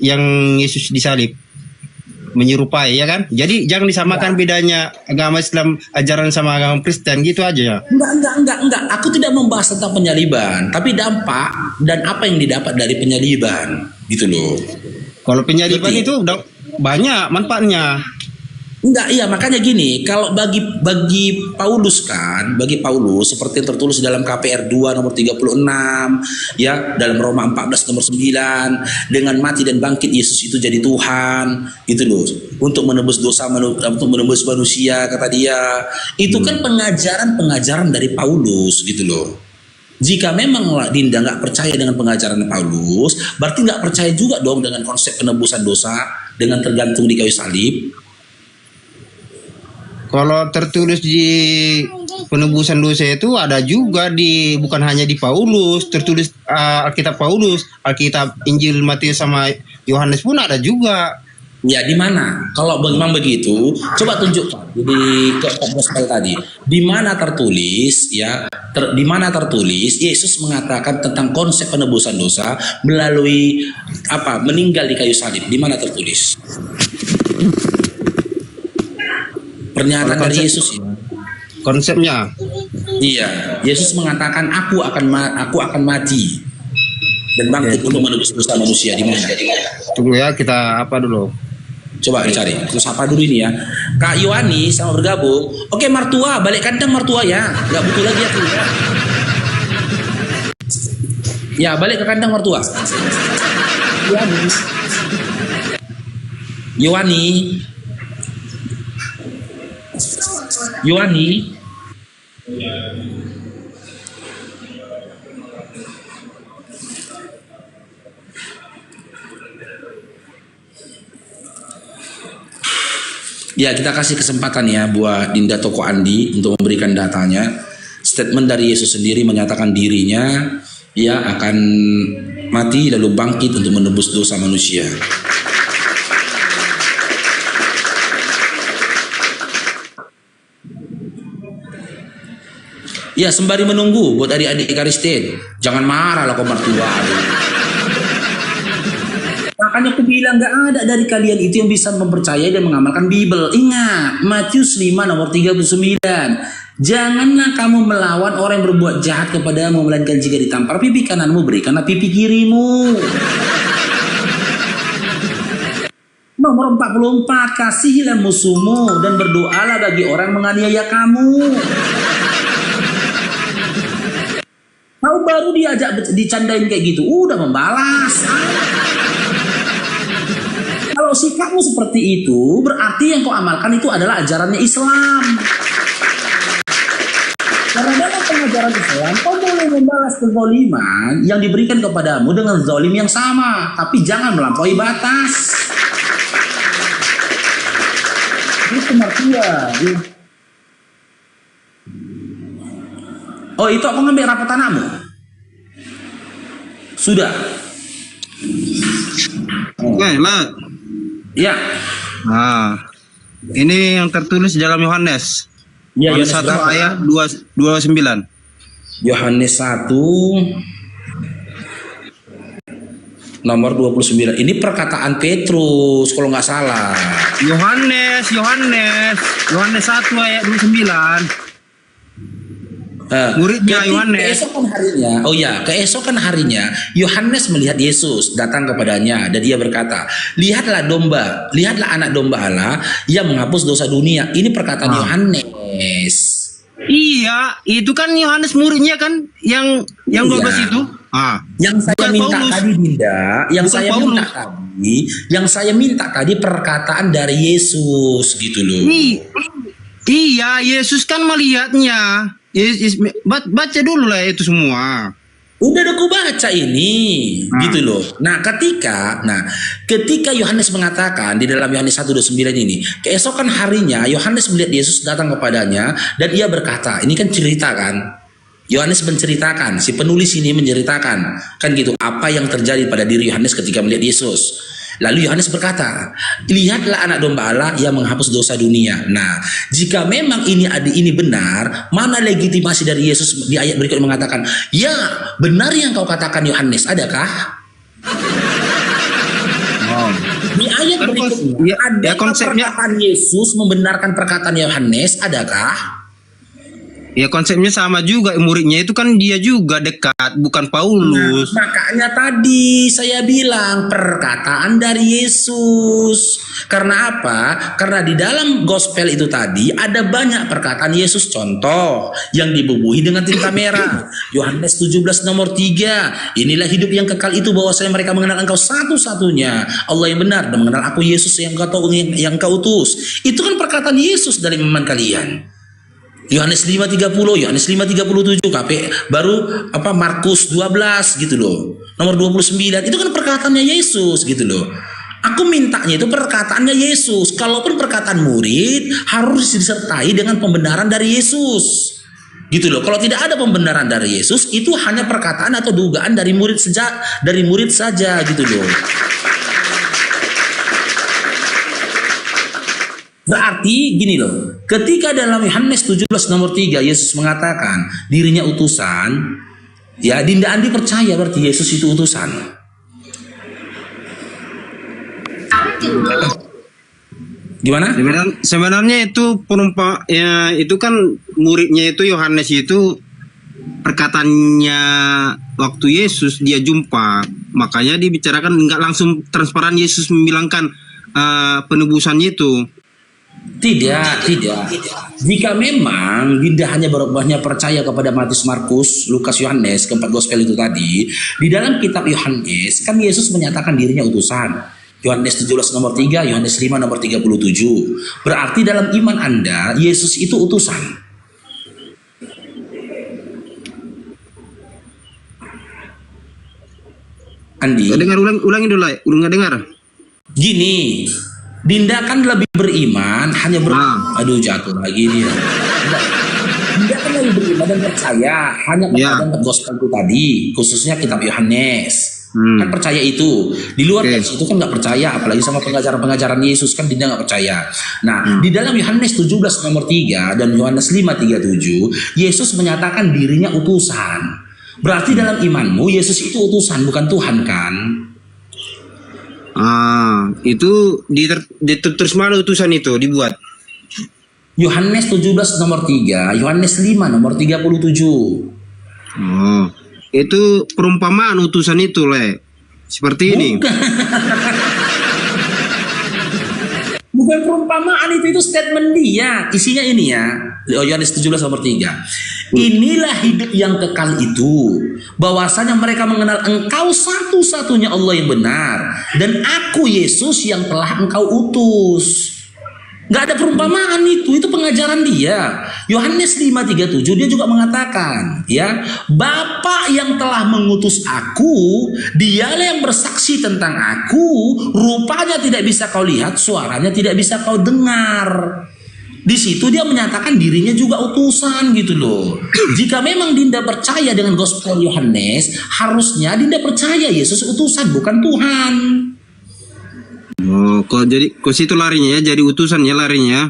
yang Yesus disalib. Menyerupai, ya kan? Jadi jangan disamakan bedanya agama Islam ajaran sama agama Kristen gitu aja ya. Enggak. Aku tidak membahas tentang penyaliban, tapi dampak dan apa yang didapat dari penyaliban, gitu loh. Kalau penyaliban itu udah banyak manfaatnya. Enggak, iya makanya gini, kalau bagi Paulus seperti yang tertulis dalam KPR 2 nomor 36 ya, dalam Roma 14 nomor 9, dengan mati dan bangkit Yesus itu jadi Tuhan, gitu loh, untuk menebus dosa, untuk menebus manusia kata dia. Itu kan pengajaran dari Paulus, gitu loh. Jika memang Dinda nggak percaya dengan pengajaran Paulus, berarti nggak percaya juga dong dengan konsep penebusan dosa dengan tergantung di kayu salib. Kalau tertulis di penebusan dosa itu ada juga bukan hanya di Paulus, tertulis Alkitab Paulus, Alkitab Injil Matius sama Yohanes pun ada juga. Ya, di mana? Kalau memang begitu, coba tunjukkan di keempat gospel tadi. Di mana tertulis ya? Di mana tertulis Yesus mengatakan tentang konsep penebusan dosa melalui meninggal di kayu salib. Di mana tertulis? Pernyataan dari Yesus ya. Konsepnya. Iya, Yesus mengatakan aku akan mati dan bangkit untuk menebus dosa manusia. Di mana? Tunggu ya, kita dulu. Coba dicari. Terus apa dulu ini ya? Kak Yohani sama bergabung. Oke, mertua, balik kandang mertua ya. Gak butuh lagi aku ya. Ya, balik ke kandang mertua. Yohani. Ya, kita kasih kesempatan ya buat Dinda Toko Andi untuk memberikan datanya. Statement dari Yesus sendiri menyatakan dirinya ya akan mati lalu bangkit untuk menebus dosa manusia. Ya, sembari menunggu buat adik-adik Kristen, jangan marah lah kau mertua. Makanya aku bilang gak ada dari kalian itu yang bisa mempercayai dan mengamalkan Bible. Ingat, Matius 5 nomor 39. Janganlah kamu melawan orang yang berbuat jahat kepadamu, melainkan jika ditampar pipi kananmu, berikanlah pipi kirimu. Nomor 44, kasihilah musuhmu dan berdoalah bagi orang menganiaya kamu. Kau baru diajak dicandain kayak gitu, udah membalas. Kalau sikapmu seperti itu, berarti yang kau amalkan itu adalah ajarannya Islam. Karena dalam pengajaran Islam, kau boleh membalas kezaliman yang diberikan kepadamu dengan zalim yang sama, tapi jangan melampaui batas. Itu mertua. Oh, itu aku ngambil rapot tanahmu. Sudah. Oke, lah. Ya. Nah, ini yang tertulis dalam Yohanes. Ya, Yohanes 1 ayat 29. Yohanes 1 nomor 29. Ini perkataan Petrus kalau nggak salah. Yohanes 1 ayat 29. Muridnya Yohanes. Keesokan harinya Yohanes melihat Yesus datang kepadanya dan dia berkata, lihatlah anak domba Allah yang menghapus dosa dunia. Ini perkataan Yohanes. Iya, itu kan Yohanes muridnya kan yang 12 itu. Yang saya minta tadi Dinda, yang saya minta tadi perkataan dari Yesus gitu loh. Iya, Yesus kan melihatnya. Baca dulu lah itu semua. Udah aku baca ini, gitu loh. Nah, ketika Yohanes mengatakan di dalam Yohanes 1:29 ini, keesokan harinya Yohanes melihat Yesus datang kepadanya dan ia berkata, ini kan cerita kan. Yohanes menceritakan, si penulis ini menceritakan, kan gitu, apa yang terjadi pada diri Yohanes ketika melihat Yesus. Lalu Yohanes berkata, lihatlah anak domba Allah yang menghapus dosa dunia. Nah, jika memang ini benar, mana legitimasi dari Yesus di ayat berikutnya mengatakan, ya benar yang kau katakan Yohanes, adakah? Di ayat berikutnya ada perkataan Yesus membenarkan perkataan Yohanes, adakah? Ya konsepnya sama juga, muridnya itu kan dia juga dekat, bukan Paulus. Makanya tadi saya bilang perkataan dari Yesus. Karena apa? Karena di dalam gospel itu tadi ada banyak perkataan Yesus. Contoh yang dibubuhi dengan tinta merah. Yohanes 17 nomor 3. Inilah hidup yang kekal itu, bahwasanya mereka mengenal Engkau satu-satunya Allah yang benar, dan mengenal Aku Yesus yang Engkau utus. Itu kan perkataan Yesus dari iman kalian. Yohanes 5:30, Yohanes 5:37, baru Markus 12 gitu loh. Nomor 29 itu kan perkataannya Yesus gitu loh. Aku mintanya itu perkataannya Yesus. Kalaupun perkataan murid harus disertai dengan pembenaran dari Yesus. Gitu loh. Kalau tidak ada pembenaran dari Yesus, itu hanya perkataan atau dugaan dari murid saja gitu loh. Berarti gini loh, ketika dalam Yohanes 17 nomor 3 Yesus mengatakan dirinya utusan, ya Dinda Andi percaya berarti Yesus itu utusan. Gimana? Sebenarnya itu itu kan muridnya itu Yohanes itu perkataannya waktu Yesus dia jumpa, makanya dibicarakan nggak langsung transparan Yesus membilangkan penebusannya itu. Tidak. Jika memang Dinda hanya percaya kepada Matius, Markus, Lukas, Yohanes, keempat gospel itu tadi, di dalam kitab Yohanes kan Yesus menyatakan dirinya utusan. Yohanes 17 nomor 3, Yohanes 5 nomor 37. Berarti dalam iman Anda Yesus itu utusan. Andi, ulangi dulu, udah nggak dengar? Gini, Dinda kan lebih beriman hanya aduh jatuh lagi dia. Dinda kan lebih beriman dan percaya hanya kepada gospel itu tadi, khususnya kitab Yohanes. Kan percaya itu. Di luar dari itu kan nggak percaya, apalagi sama pengajaran Yesus kan Dinda nggak percaya. Nah, di dalam Yohanes 17 nomor 3 dan Yohanes 5:37, Yesus menyatakan dirinya utusan. Berarti dalam imanmu Yesus itu utusan, bukan Tuhan kan? Itu terus mana utusan itu dibuat? Yohanes 17 nomor 3, Yohanes 5 nomor 37. Itu perumpamaan utusan itu, seperti ini. Bukan perumpamaan, itu statement dia. Isinya ini ya, Yohanes 17 nomor 3. Inilah hidup yang kekal itu, bahwasanya mereka mengenal Engkau satu-satunya Allah yang benar, dan Aku Yesus yang telah Engkau utus. Gak ada perumpamaan itu pengajaran dia. Yohanes 5:37 dia juga mengatakan, ya, Bapa yang telah mengutus Aku, dialah yang bersaksi tentang Aku, rupanya tidak bisa kau lihat, suaranya tidak bisa kau dengar. Di situ dia menyatakan dirinya juga utusan gitu loh. Jika memang Dinda percaya dengan gospel Yohanes, harusnya Dinda percaya Yesus utusan, bukan Tuhan. Kok situ larinya ya, jadi utusan ya larinya.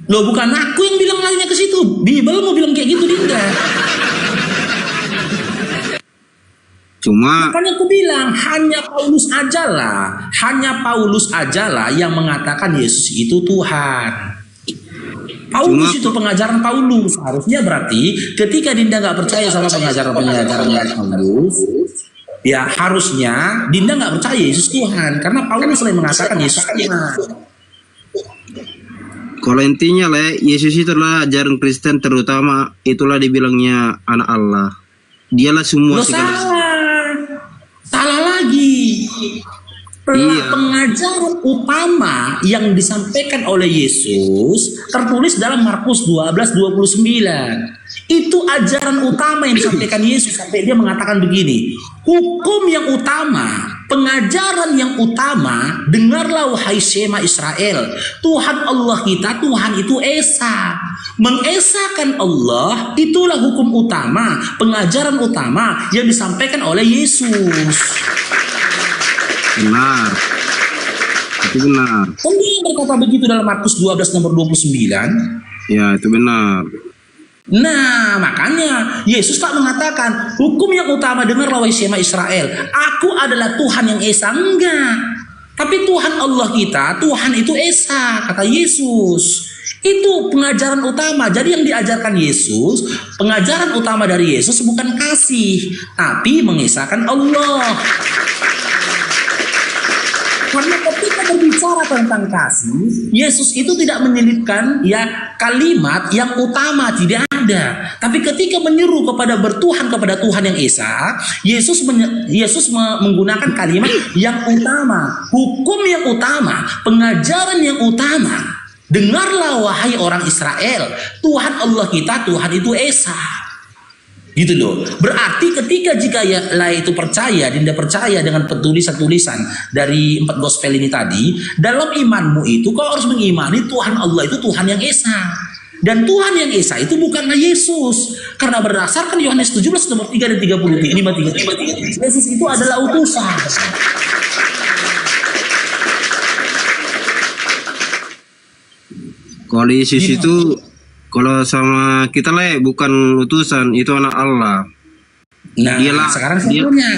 Loh, bukan aku yang bilang larinya ke situ. Bible mau bilang kayak gitu, Dinda. Cuma makanya aku bilang hanya Paulus ajalah yang mengatakan Yesus itu Tuhan. Paulus itu pengajaran Paulus. Harusnya berarti ketika Dinda nggak percaya sama pengajaran Paulus, ya harusnya Dinda nggak percaya Yesus Tuhan, karena Paulus selalu mengatakan Yesus Tuhan. Kalau intinya lah, Yesus itu adalah ajaran Kristen, terutama itulah dibilangnya anak Allah. Dialah semua segala. Salah lagi. Pengajaran utama yang disampaikan oleh Yesus tertulis dalam Markus 12:29. Itu ajaran utama yang disampaikan Yesus, sampai dia mengatakan begini, hukum yang utama, pengajaran yang utama, dengarlah wahai Shema Israel, Tuhan Allah kita, Tuhan itu Esa. Mengesakan Allah, itulah hukum utama, pengajaran utama yang disampaikan oleh Yesus. Benar. Itu benar. Kan dia berkata begitu dalam Markus 12 nomor 29. Ya, itu benar. Nah, makanya Yesus tak mengatakan hukum yang utama, dengarlah wahai Shema Israel, aku adalah Tuhan yang Esa. Enggak. Tapi Tuhan Allah kita, Tuhan itu Esa, kata Yesus. Itu pengajaran utama. Jadi yang diajarkan Yesus, pengajaran utama dari Yesus bukan kasih, tapi mengesahkan Allah. Karena ketika berbicara tentang kasih, Yesus itu tidak menyelipkan ya kalimat yang utama, tidak ada. Tapi ketika menyeru kepada bertuhan kepada Tuhan yang Esa, Yesus menggunakan kalimat yang utama, hukum yang utama, pengajaran yang utama. Dengarlah wahai orang Israel, Tuhan Allah kita, Tuhan itu Esa. Gitu loh. Berarti ketika jika itu percaya, Dinda percaya dengan tulisan-tulisan dari 4 gospel ini tadi, dalam imanmu itu kau harus mengimani Tuhan Allah itu Tuhan yang Esa. Dan Tuhan yang Esa itu bukanlah Yesus. Karena berdasarkan Yohanes 17 nomor 3 dan 33, Yesus itu adalah utusan. Kalau Yesus itu, kalau sama kita lah bukan utusan, itu anak Allah. Nah, dialah, sekarang saya tanya.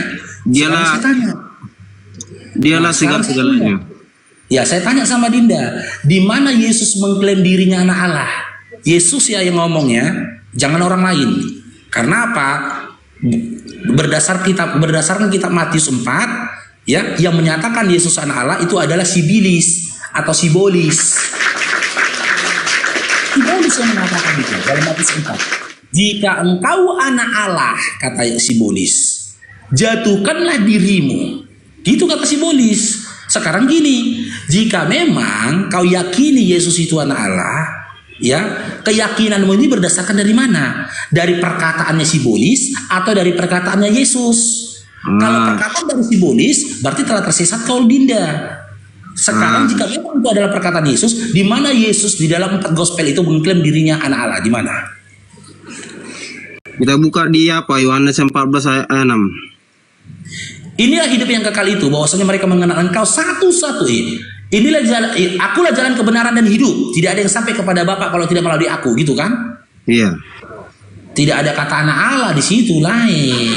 Dialah segala-galanya. Ya, saya tanya sama Dinda, di mana Yesus mengklaim dirinya anak Allah? Yesus ya yang ngomongnya, jangan orang lain. Karena apa? Berdasarkan kitab Matius 4, ya, yang menyatakan Yesus anak Allah itu adalah Sibilis atau Sibolis. Sibolis yang mengatakan itu dalam Matius 4. Jika engkau anak Allah, kata Sibolis, jatuhkanlah dirimu. Gitu kata Sibolis. Sekarang gini, jika memang kau yakini Yesus itu anak Allah, ya, keyakinanmu ini berdasarkan dari mana? Dari perkataannya Sibolis atau dari perkataannya Yesus? Kalau perkataan dari Sibolis, berarti telah tersesat kau, Dinda. Sekarang jika memang itu adalah perkataan Yesus, di mana Yesus di dalam 4 gospel itu mengklaim dirinya anak Allah? Di mana? Kita buka di Yohanes 14 ayat 6. Inilah hidup yang kekal itu, bahwasanya mereka mengenal Engkau satu-satunya. Inilah jalan, akulah jalan kebenaran dan hidup. Tidak ada yang sampai kepada Bapa kalau tidak melalui aku, gitu kan? Iya. Tidak ada kata anak Allah di situ lain.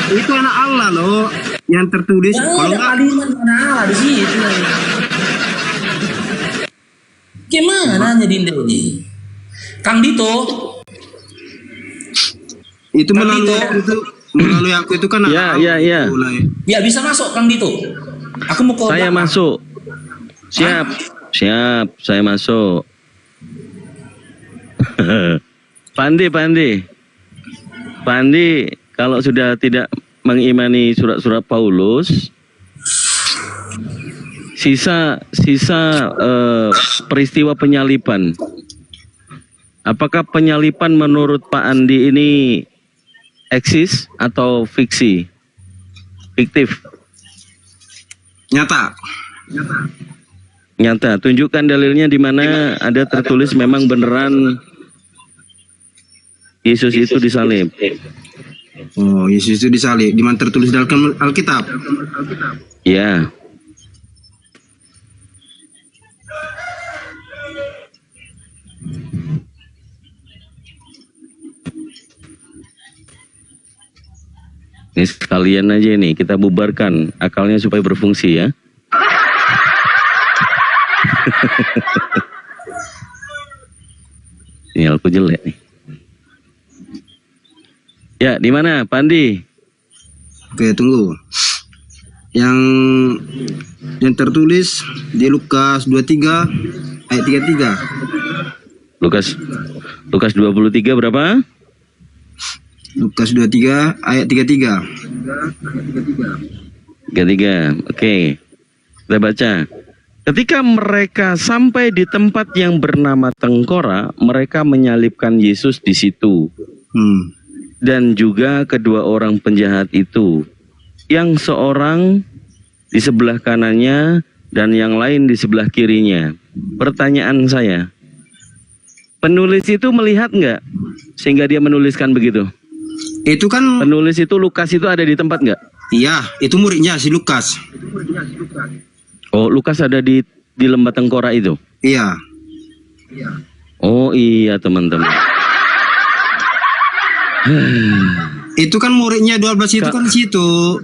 Itu anak Allah loh yang tertulis. Kalau ada kalimat anak Allah di situ. Gimana nanya Dinda ini? Kang Dito. Itu melalui aku itu kan. Ya. Ya, bisa masuk Kang Dito. Aku mau ke Saya masuk. Siap. Saya masuk. Pandi, kalau sudah tidak mengimani surat-surat Paulus, sisa peristiwa penyaliban. Apakah penyaliban menurut Pak Andi ini eksis atau fiksi? Fiktif? Nyata. Tunjukkan dalilnya di mana ada tertulis memang beneran Yesus itu disalib. Oh, Yesus itu disalib. Di mana tertulis dalam Alkitab? Ya. Ini sekalian aja nih, kita bubarkan akalnya supaya berfungsi ya. Sinyalku jelek nih. Ya, di mana, Pandi? Oke, tunggu. Yang tertulis di Lukas 23 ayat 33. Lukas 23 berapa? Lukas 23 ayat 33. 33. Oke. Kita baca. Ketika mereka sampai di tempat yang bernama Tengkora, mereka menyalibkan Yesus di situ. Dan juga kedua orang penjahat itu, yang seorang di sebelah kanannya dan yang lain di sebelah kirinya. Pertanyaan saya, penulis itu melihat nggak sehingga dia menuliskan begitu? Itu kan penulis itu, Lukas itu ada di tempat nggak? Iya, itu muridnya si Lukas. Oh, Lukas ada di lembah Tengkora itu? Iya. Oh iya, teman-teman. Itu kan muridnya 12 itu kan di situ,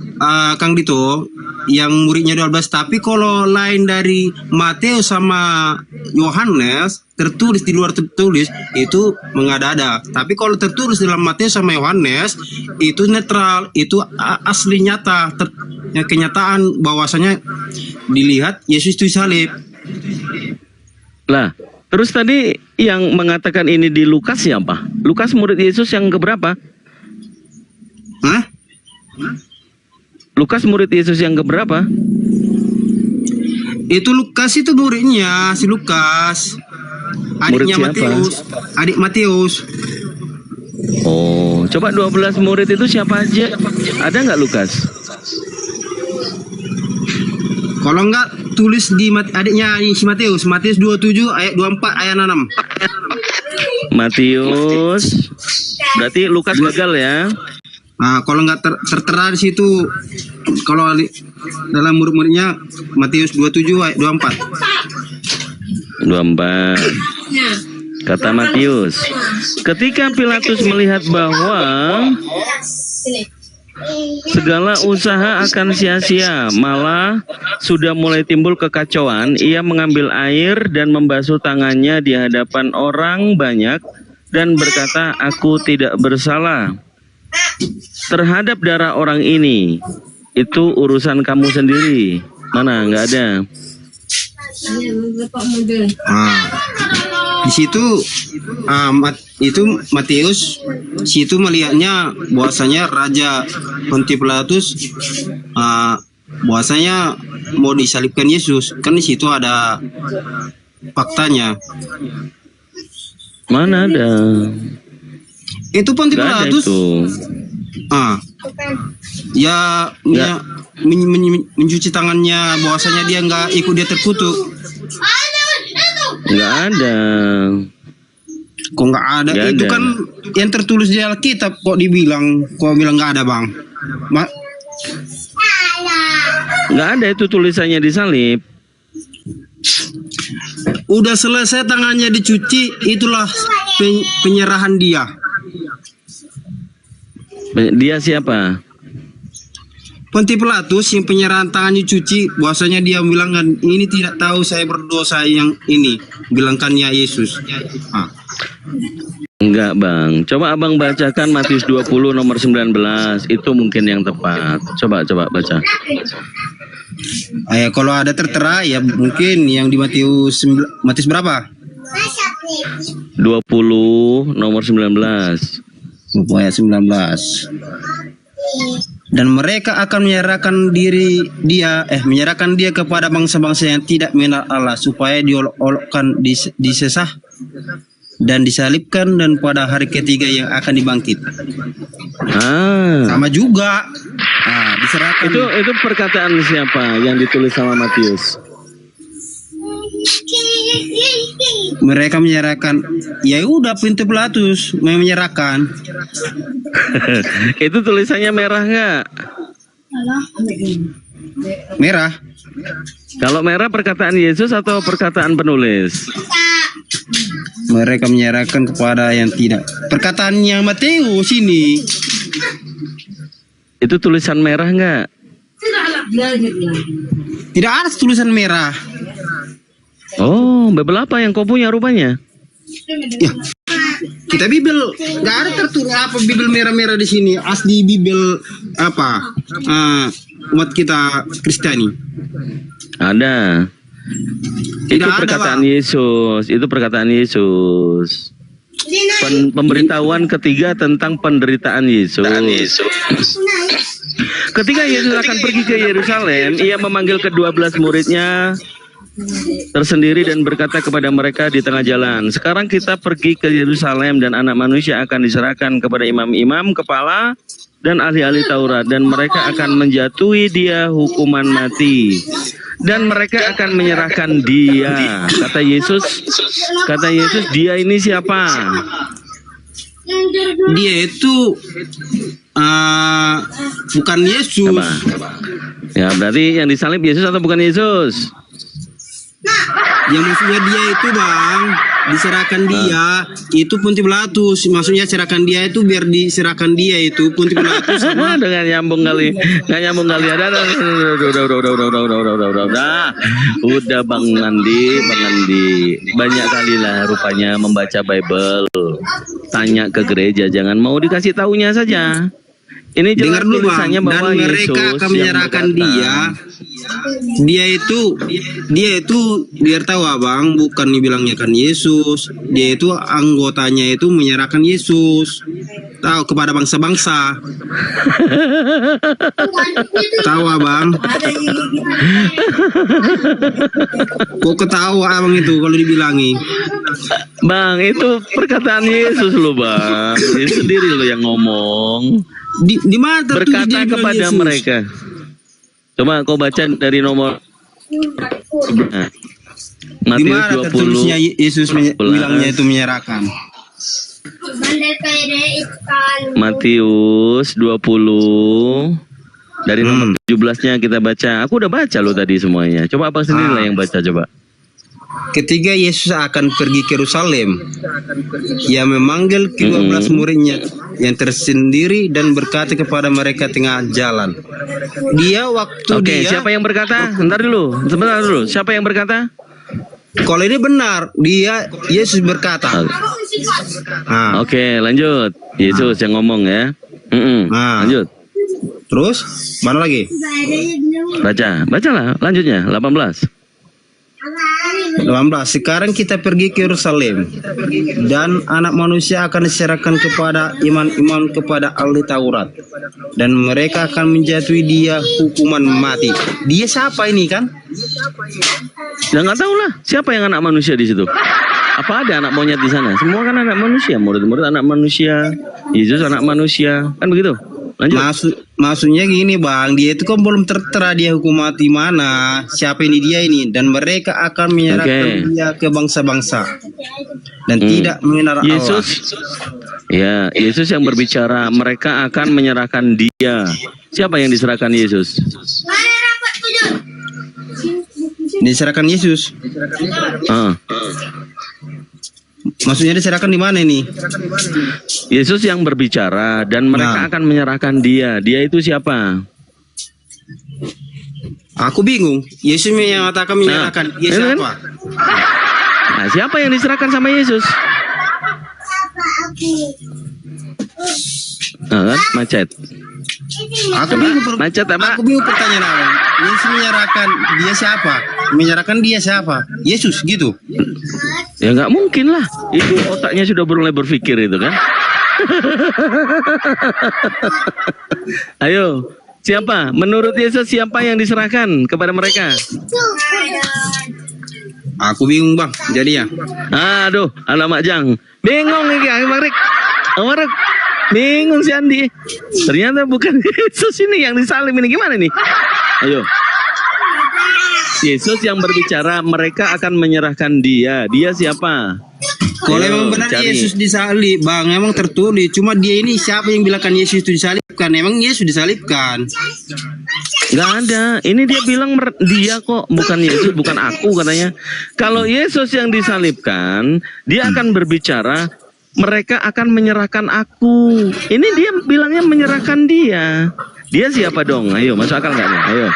Kang Dito, yang muridnya 12. Tapi kalau lain dari Matius sama Yohanes, tertulis di luar tertulis, itu mengada-ada. Tapi kalau tertulis dalam Matius sama Yohanes, itu netral, itu asli nyata, kenyataan bahwasanya dilihat Yesus itu salib. Lah, terus tadi yang mengatakan ini di Lukas siapa? Lukas murid Yesus yang keberapa? Hah? Lukas murid Yesus yang keberapa? Itu Lukas itu muridnya, si Lukas. Adiknya Matius. Adik Matius. Oh, coba 12 murid itu siapa aja? Ada nggak Lukas? Kalau enggak tulis di adiknya si Matius, Matius 27 ayat 24 ayat 6. Matius. Berarti Lukas gagal ya. Nah, kalau enggak tertera di situ, kalau dalam murid-muridnya Matius 27 ayat 24. 24. Kata Matius, ketika Pilatus melihat bahwa segala usaha akan sia-sia, malah sudah mulai timbul kekacauan, ia mengambil air dan membasuh tangannya di hadapan orang banyak dan berkata, aku tidak bersalah terhadap darah orang ini. Itu urusan kamu sendiri. Mana? Nggak ada. Di situ itu Matius situ melihatnya bahwasanya Raja Pontius Pilatus bahwasanya mau disalibkan Yesus. Kan di situ ada faktanya. Mana ada? Itu Pontius Pilatus. Ya mencuci tangannya, bahwasanya dia nggak ikut, dia terkutuk. Nggak ada. Kok nggak ada? Nggak Itu ada. kan yang tertulis di Alkitab. Kok bilang nggak ada, Bang? Nggak ada itu tulisannya di salib. Udah selesai tangannya dicuci, itulah penyerahan dia. Dia siapa? Pontius Pilatus yang penyerahan tangannya cuci, bahwasanya dia bilang kan, ini tidak tahu saya berdosa yang ini, bilangkannya Yesus. Enggak, Bang. Coba Abang bacakan Matius 20 nomor 19. Itu mungkin yang tepat. Coba baca. Kalau ada tertera ya mungkin yang di Matius berapa? 20 nomor 19. Ayat 19. Dan mereka akan menyerahkan dia kepada bangsa-bangsa yang tidak mengenal Allah, supaya diolok-olokkan, disesah dan disalibkan, dan pada hari ketiga yang akan dibangkit. Sama juga. Diserahkan. Itu perkataan siapa yang ditulis sama Matius? Mereka menyerahkan. Ya udah, Pontius Pilatus menyerahkan. Itu tulisannya merah nggak? Merah. Kalau merah perkataan Yesus atau perkataan penulis? Mereka menyerahkan kepada yang tidak. Perkataannya Matius ini. Itu tulisan merah nggak? Tidak ada tulisan merah. Oh, Bible apa yang kau punya rupanya? Ya, Kita Bibel nggak ada tertulis apa Bibel merah-merah di sini. Asli Bibel apa umat kita Kristiani. Ada. Itu Tidak ada, perkataan Bang. Yesus. Itu perkataan Yesus. Pemberitahuan ketiga tentang penderitaan Yesus. Ketika Yesus akan pergi ke Yerusalem, ia memanggil ke-12 muridnya tersendiri dan berkata kepada mereka di tengah jalan, sekarang kita pergi ke Yerusalem dan anak manusia akan diserahkan kepada imam-imam, kepala, dan ahli-ahli Taurat, dan mereka akan menjatuhi dia hukuman mati. Dan mereka akan menyerahkan dia. Kata Yesus, dia ini siapa? Dia itu bukan Yesus. Apa? Ya berarti yang disalib Yesus atau bukan Yesus? Yang maksudnya dia itu bang diserahkan dia itu Pontius Pilatus. Maksudnya serahkan dia itu biar diserahkan dia itu Pontius Pilatus sama dengan nyambung kali, nggak nyambung kali. Udah Bang Andi, banyak kali lah rupanya membaca Bible. Tanya ke gereja, jangan mau dikasih taunya saja. Ini jelas dengar dulu bang, tulisannya bahwa dan mereka Yesus akan menyerahkan dia itu biar tahu abang, bukan dibilangnya kan Yesus, dia itu anggotanya itu menyerahkan Yesus tahu kepada bangsa-bangsa. Tahu abang? Kok ketawa abang itu kalau dibilangi? Bang, itu perkataan Yesus loh bang, dia sendiri loh yang ngomong. Di mana tertulis berkata kepada Yesus? mereka. Coba kau baca dari nomor Matius 20 tertulisnya Yesus bilangnya itu menyerahkan. Matius 20 dari nomor 17-nya kita baca. Aku udah baca loh tadi semuanya. Coba abang sendiri lah yang baca coba. Ketika Yesus akan pergi ke Yerusalem, ia memanggil ke-12 muridnya yang tersendiri dan berkata kepada mereka tengah jalan. Dia waktu dia. Siapa yang berkata? Sebentar dulu. Siapa yang berkata? Kalau ini benar, Yesus berkata. Oke, lanjut. Yesus yang ngomong ya. Lanjut. Terus, mana lagi? Bacalah lanjutnya 18. Sekarang kita pergi ke Yerusalem dan anak manusia akan diserahkan kepada imam-imam, kepada ahli Taurat, dan mereka akan menjatuhi dia hukuman mati. Dia siapa ini kan? Ya nggak tahu lah siapa yang anak manusia di situ. Apa ada anak monyet di sana? Semua kan anak manusia, murid-murid anak manusia, Yesus anak manusia, kan begitu? Lanjut. Maksudnya gini bang, dia itu kan belum tertera dia hukum mati mana, siapa ini dia ini, dan mereka akan menyerahkan dia ke bangsa-bangsa dan tidak mengenal Allah. Ya, Yesus yang berbicara, mereka akan menyerahkan dia. Siapa yang diserahkan Yesus? Diserahkan Yesus. Maksudnya diserahkan di mana ini? Yesus yang berbicara dan mereka akan menyerahkan dia. Dia itu siapa? Aku bingung. Yesus yang mengatakan menyerahkan. Dia siapa? Nah, siapa yang diserahkan sama Yesus? Kan macet. Aku bingung. Macet apa? Aku bingung pertanyaan apa? Yesus menyerahkan dia siapa? Menyerahkan dia siapa? Yesus gitu. Ya nggak mungkin lah. Itu otaknya sudah mulai berpikir itu kan. Ayo, siapa? Menurut Yesus siapa yang diserahkan kepada mereka? Aku bingung bang. Jadi ya. Aduh, alamak Jang. Bingung ini Amarek. Bingung si Andi. Ternyata bukan Yesus ini yang disalib ini, gimana nih? Ayo. Yesus yang berbicara, mereka akan menyerahkan dia. Dia siapa? Kalau emang benar Yesus disalib, bang, emang tertulis. Cuma dia ini siapa yang bilangkan Yesus itu disalibkan? Emang Yesus disalibkan? Gak ada. Ini dia bilang dia kok, bukan Yesus, bukan aku katanya. Kalau Yesus yang disalibkan, dia akan berbicara, mereka akan menyerahkan aku. Ini dia bilangnya menyerahkan dia. Dia siapa dong? Ayo, masuk akal nggak nih? Ayo.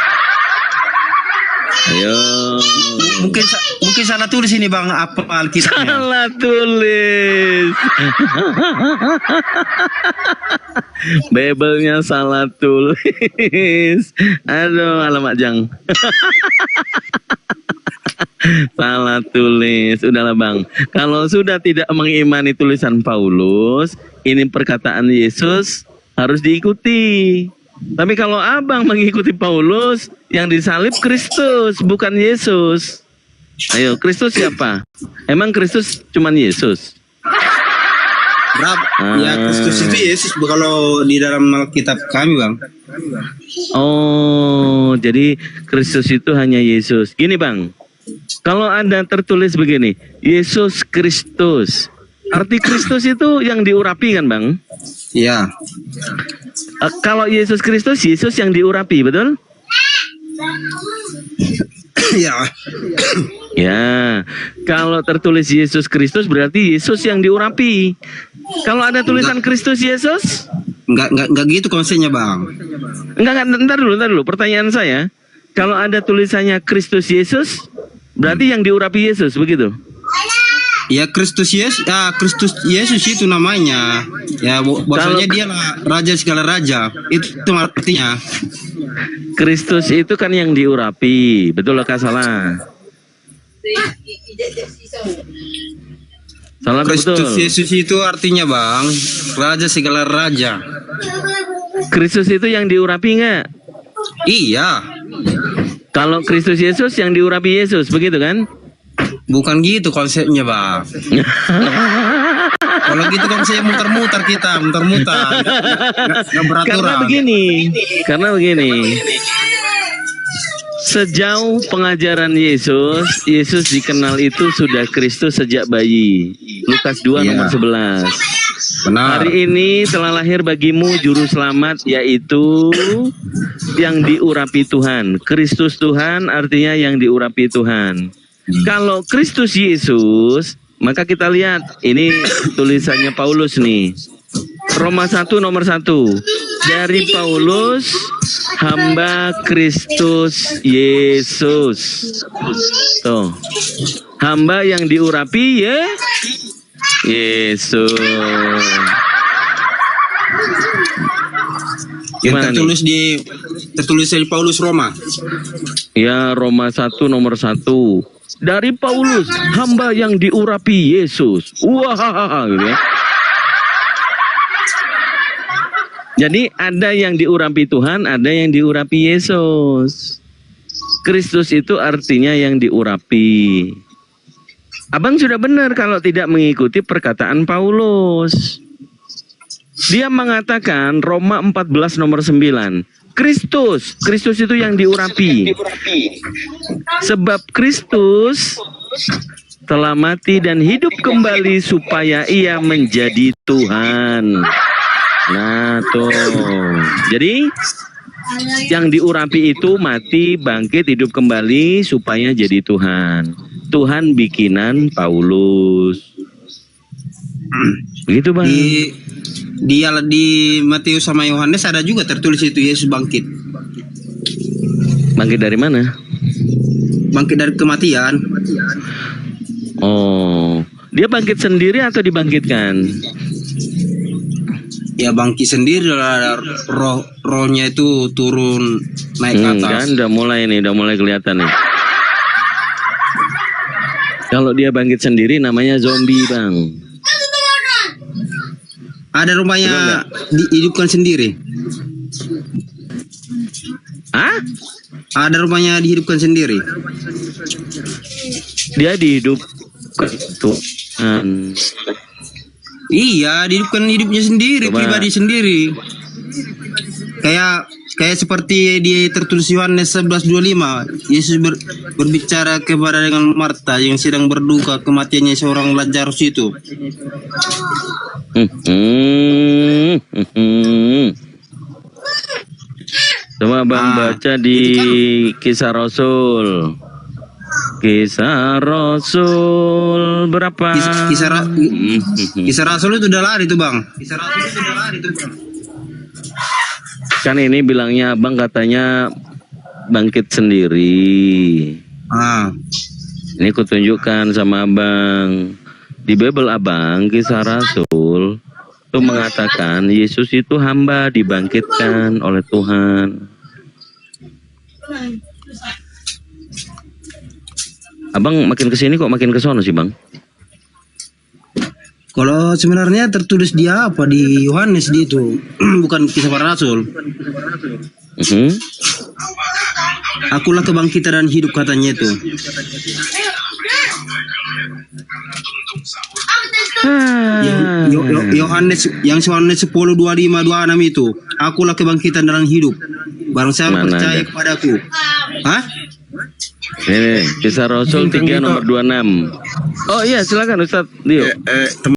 Ayo. Mungkin salah tulis ini Bang, apa Alkitabnya? Salah tulis. Bebelnya salah tulis. Aduh, alamak Jang. Salah tulis. Udahlah Bang. Kalau sudah tidak mengimani tulisan Paulus, ini perkataan Yesus harus diikuti. Tapi kalau abang mengikuti Paulus, yang disalib Kristus, bukan Yesus. Ayo, Kristus siapa? Emang Kristus cuman Yesus? Ya Kristus itu Yesus kalau di dalam Alkitab kami Bang. Oh, jadi Kristus itu hanya Yesus. Gini Bang, kalau ada tertulis begini, Yesus Kristus, arti Kristus itu yang diurapi kan Bang? Iya. Kalau Yesus Kristus, Yesus yang diurapi, betul? Iya. Ya, kalau tertulis Yesus Kristus berarti Yesus yang diurapi. Kalau ada tulisan Kristus Yesus? Enggak gitu konsepnya Bang. Enggak, ntar dulu. Pertanyaan saya, kalau ada tulisannya Kristus Yesus, berarti yang diurapi Yesus, begitu? Ya Kristus Yesus itu namanya. Ya bahwasanya dia lah raja segala raja. Itu artinya. Kristus itu kan yang diurapi, betul kah salah? Salah Kristus betul. Yesus itu artinya Bang, raja segala raja. Kristus itu yang diurapi enggak? Iya. Kalau Kristus Yesus yang diurapi Yesus, begitu kan? Bukan gitu konsepnya Bang. Kalau gitu konsepnya muter-muter kita, muter-muter. Nggak beraturan. Karena begini. Sejauh pengajaran Yesus, Yesus dikenal itu sudah Kristus sejak bayi. Lukas 2 nomor 11. Benar. Hari ini telah lahir bagimu juru selamat, yaitu yang diurapi Tuhan. Kristus Tuhan artinya yang diurapi Tuhan. Kalau Kristus Yesus, maka kita lihat ini tulisannya Paulus nih. Roma 1 nomor 1. Dari Paulus, hamba Kristus Yesus. Tuh. Hamba yang diurapi ya Yesus. Yang tertulis di Paulus Roma. Ya, Roma 1 nomor 1. Dari Paulus, hamba yang diurapi Yesus. Wah, gitu ya. Jadi ada yang diurapi Tuhan, ada yang diurapi Yesus. Kristus itu artinya yang diurapi. Abang sudah benar kalau tidak mengikuti perkataan Paulus. Dia mengatakan Roma 14 nomor 9. Kristus itu yang diurapi. Sebab Kristus telah mati dan hidup kembali supaya ia menjadi Tuhan. Nah tuh. Jadi yang diurapi itu mati, bangkit, hidup kembali supaya jadi Tuhan. Tuhan bikinan Paulus. Begitu Bang. Di Matius sama Yohanes ada juga tertulis itu Yesus bangkit. Bangkit dari mana? Bangkit dari kematian. Oh, dia bangkit sendiri atau dibangkitkan? Ya bangkit sendiri lah, rohnya itu turun naik ke atas. Kan udah mulai kelihatan nih. Kalau dia bangkit sendiri namanya zombie Bang. Ada rumahnya dihidupkan sendiri. Hah? Ada rumahnya dihidupkan sendiri. Dia dihidupkan Tuhan. Iya, dihidupkan hidupnya sendiri, pribadi sendiri. Kayak seperti di tertulis Yohanes 11:25, Yesus berbicara kepada dengan Marta yang sedang berduka kematiannya seorang Lazarus itu. Coba Bang baca di Kisah Rasul. Kisah Rasul berapa? Kisah Rasul itu udah lari tuh Bang. Kan ini bilangnya Abang katanya bangkit sendiri. Ah. Ini kutunjukkan sama abang. Di Bible abang, Kisah Rasul itu mengatakan Yesus itu hamba dibangkitkan oleh Tuhan. Abang makin kesini kok makin kesono sih bang? Kalau sebenarnya tertulis di apa, di Yohanes di itu, bukan Kisah Para Rasul. Akulah kebangkitan dan hidup katanya itu. Yohanes yang Yohanes 10:25-26 itu, akulah kebangkitan dan hidup. Barang siapa percaya kepadaku. Hah? Ini Kisah Rasul 3 nomor 26. Oh iya silakan Ustaz Dio.